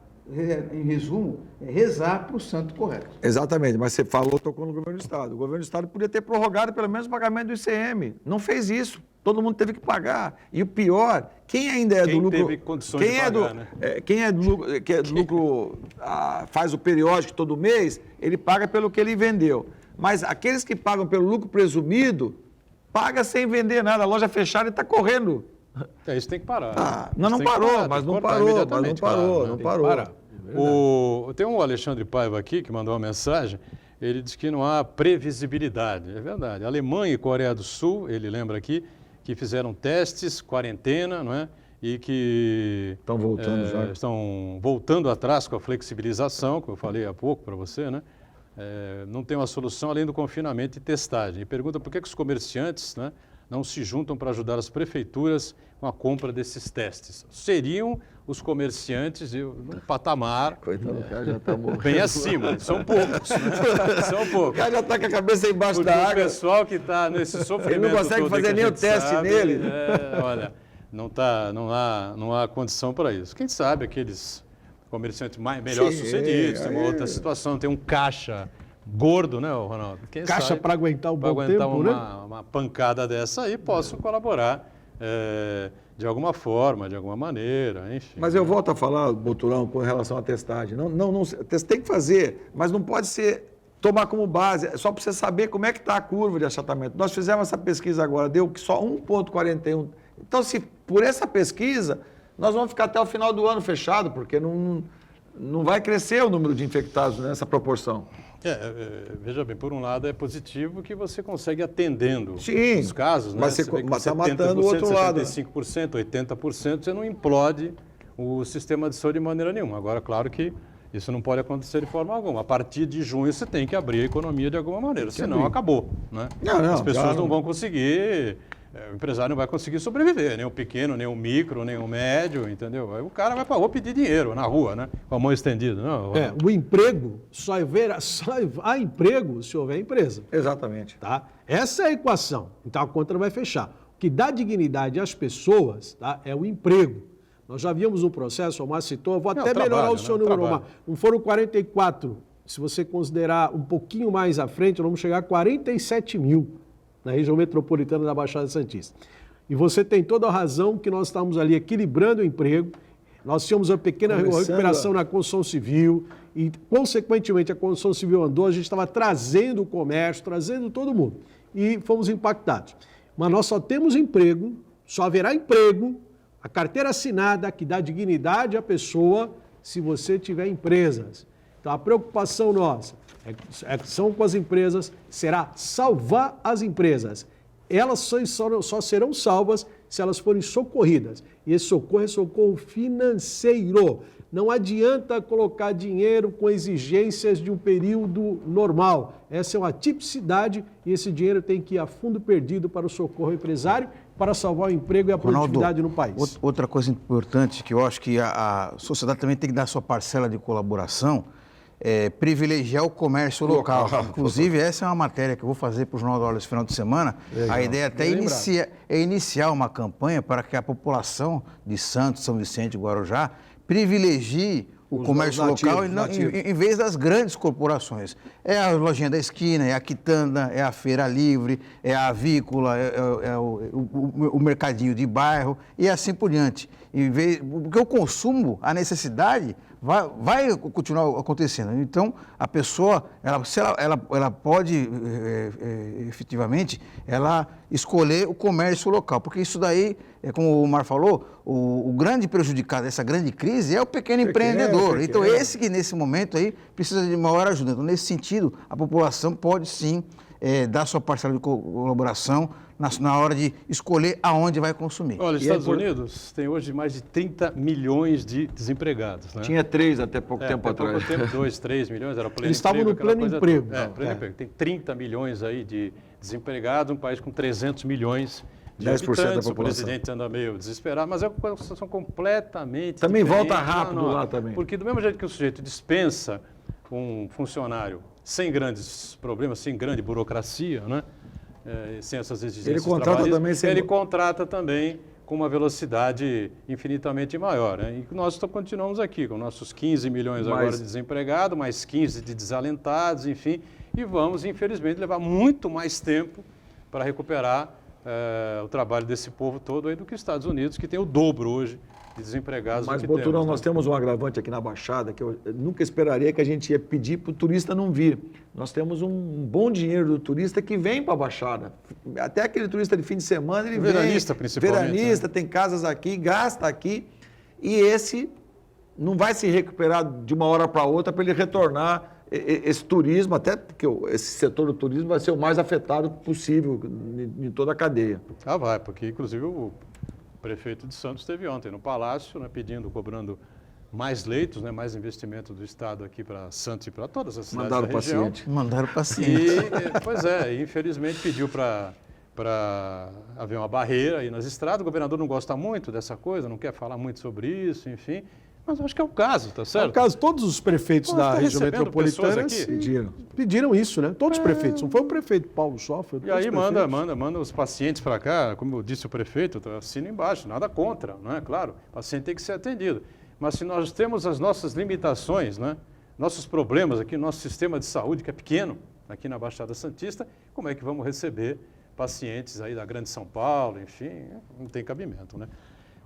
Em resumo, é rezar para o santo correto. Exatamente, mas você tocou no governo do Estado. O governo do Estado podia ter prorrogado pelo menos o pagamento do ICM. Não fez isso. Todo mundo teve que pagar. E o pior, quem ainda é do lucro... Teve condições de pagar, né? Quem é do lucro, faz o periódico todo mês, ele paga pelo que ele vendeu. Mas aqueles que pagam pelo lucro presumido, paga sem vender nada. A loja fechada e está correndo Isso tem que parar. Não Isso tem que parou, parar, mas tem que não cortar parou, imediatamente, claro, né? não Tem que parou. parar. Tem um Alexandre Paiva aqui que mandou uma mensagem, ele diz que não há previsibilidade. É verdade. Alemanha e Coreia do Sul, ele lembra aqui, que fizeram testes, quarentena, não é? E que Estão voltando já. estão voltando atrás com a flexibilização, como eu falei há pouco para você, né? Não tem uma solução além do confinamento e testagem. E pergunta por que os comerciantes, né, não se juntam para ajudar as prefeituras com a compra desses testes. Seriam os comerciantes num patamar Coitado, o cara já está morrendo. bem acima. São poucos, né? São O poucos. cara já está com a cabeça embaixo Porque da o água. pessoal que está nesse sofrimento Ele não consegue todo fazer que a nem o gente teste sabe, nele. olha, não há condição para isso. Quem sabe aqueles comerciantes melhor sucedidos, tem uma outra situação, tem um caixa gordo, né, Ronaldo? Quem Caixa sabe, para aguentar um pra bom aguentar tempo, uma pancada dessa aí, possam colaborar de alguma forma, de alguma maneira, enfim. Mas eu volto a falar, Boturão, com relação à testagem. Tem que fazer, mas não pode tomar como base, só para você saber como é que está a curva de achatamento. Nós fizemos essa pesquisa agora, deu que só 1,41. Então, se por essa pesquisa, nós vamos ficar até o final do ano fechado, porque não vai crescer o número de infectados nessa proporção. Veja bem, por um lado é positivo que você consegue atendendo Sim, os casos, né? mas você está matando o outro lado. 75%, 80%, você não implode o sistema de saúde de maneira nenhuma. Agora, claro que isso não pode acontecer de forma alguma. A partir de junho você tem que abrir a economia de alguma maneira, senão acabou, né? As pessoas não vão conseguir, o empresário não vai conseguir sobreviver, nem o pequeno, nem o micro, nem o médio, entendeu? Aí o cara vai para a rua pedir dinheiro na rua, né? Com a mão estendida. Não, O emprego, só há emprego se houver empresa. Exatamente. Tá? Essa é a equação. Então a conta não vai fechar. O que dá dignidade às pessoas, tá, é o emprego. Nós já víamos um processo, o Omar citou, eu vou até melhorar o seu número, Omar. Não foram 44. Se você considerar um pouquinho mais à frente, vamos chegar a 47 mil na região metropolitana da Baixada Santista. E você tem toda a razão que nós estamos ali equilibrando o emprego, nós tínhamos uma pequena recuperação na construção civil e, consequentemente, a construção civil andou, a gente estava trazendo o comércio, trazendo todo mundo e fomos impactados. Mas nós só temos emprego, só haverá emprego, a carteira assinada que dá dignidade à pessoa se você tiver empresas. Então, a preocupação nossa são com as empresas, será salvar as empresas. Elas só serão salvas se elas forem socorridas. E esse socorro é socorro financeiro. Não adianta colocar dinheiro com exigências de um período normal. Essa é uma tipicidade e esse dinheiro tem que ir a fundo perdido para o socorro ao empresário, para salvar o emprego e a produtividade no país. Outra coisa importante que eu acho que a sociedade também tem que dar sua parcela de colaboração é privilegiar o comércio local. Inclusive, essa é uma matéria que eu vou fazer para o Jornal da Hora esse final de semana. Legal. A ideia até é iniciar uma campanha para que a população de Santos, São Vicente e Guarujá privilegie o comércio local em vez das grandes corporações. É a lojinha da esquina, é a quitanda, é a feira livre, é a avícola, é o mercadinho de bairro e assim por diante. Porque o consumo, a necessidade vai continuar acontecendo. Então, a pessoa, ela pode efetivamente escolher o comércio local, porque isso daí, como o Omar falou, o grande prejudicado dessa grande crise é o pequeno empreendedor. Então, esse que nesse momento aí precisa de maior ajuda. Então, nesse sentido, a população pode sim dar sua parcela de colaboração na hora de escolher aonde vai consumir. Olha, os Estados Unidos tem hoje mais de 30 milhões de desempregados. Né? Tinha 3 até pouco tempo atrás. Até pouco tempo, 2, 3 milhões, era pleno Eles estavam no pleno emprego. Pleno emprego. Tem 30 milhões aí de desempregados, um país com 300 milhões de 10% habitantes. da população. O presidente anda meio desesperado, mas é uma situação completamente também diferente. Volta rápido lá também. Porque do mesmo jeito que o sujeito dispensa um funcionário sem grandes problemas, sem grande burocracia, né? Sem essas exigências trabalhistas, ele contrata também com uma velocidade infinitamente maior. Né? E nós continuamos aqui com nossos 15 milhões agora de desempregados, mais 15 de desalentados, enfim, e vamos, infelizmente, levar muito mais tempo para recuperar o trabalho desse povo todo aí do que os Estados Unidos, que tem o dobro hoje de desempregados Mas, do que Boturão, temos, né? nós temos um agravante aqui na Baixada que eu nunca esperaria que a gente ia pedir para o turista não vir. Nós temos um bom dinheiro do turista que vem para a Baixada. Até aquele turista de fim de semana, ele Veranista, vem. principalmente, Veranista, tem casas aqui, gasta aqui. E esse não vai se recuperar de uma hora para outra para ele retornar esse turismo, até porque esse setor do turismo vai ser o mais afetado possível em toda a cadeia. Ah, vai, porque inclusive o prefeito de Santos esteve ontem no Palácio, né, cobrando mais leitos, né, mais investimento do Estado aqui para Santos e para todas as cidades Mandaram da o região. paciente. Mandaram o paciente. Pois é, infelizmente pediu para haver uma barreira aí nas estradas. O governador não gosta muito dessa coisa, não quer falar muito sobre isso, enfim. Mas eu acho que é o caso, tá certo? No caso, todos os prefeitos Pô, da tá região recebendo pessoas metropolitana aqui? pediram isso, né? Todos os prefeitos. Não foi o prefeito Paulo só, foi E todos aí os prefeitos. manda os pacientes para cá, como disse o prefeito, assina embaixo, nada contra, não é? Claro, o paciente tem que ser atendido. Mas se nós temos as nossas limitações, né? Nossos problemas aqui, nosso sistema de saúde, que é pequeno, aqui na Baixada Santista, como é que vamos receber pacientes aí da Grande São Paulo, enfim, não tem cabimento, né?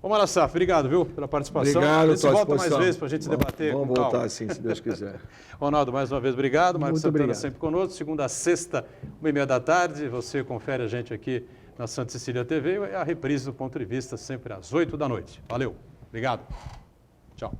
Ô Marassaf, obrigado, viu, pela participação. Obrigado, A gente tua volta mais disposição. vezes para a gente debater Vamos com calma. voltar assim, se Deus quiser. Ronaldo, mais uma vez, obrigado. Marcos Muito Santana obrigado. sempre conosco, segunda a sexta, 1h30 da tarde. Você confere a gente aqui na Santa Cecília TV e a reprise do Ponto de Vista sempre às 8 da noite. Valeu, obrigado. Tchau.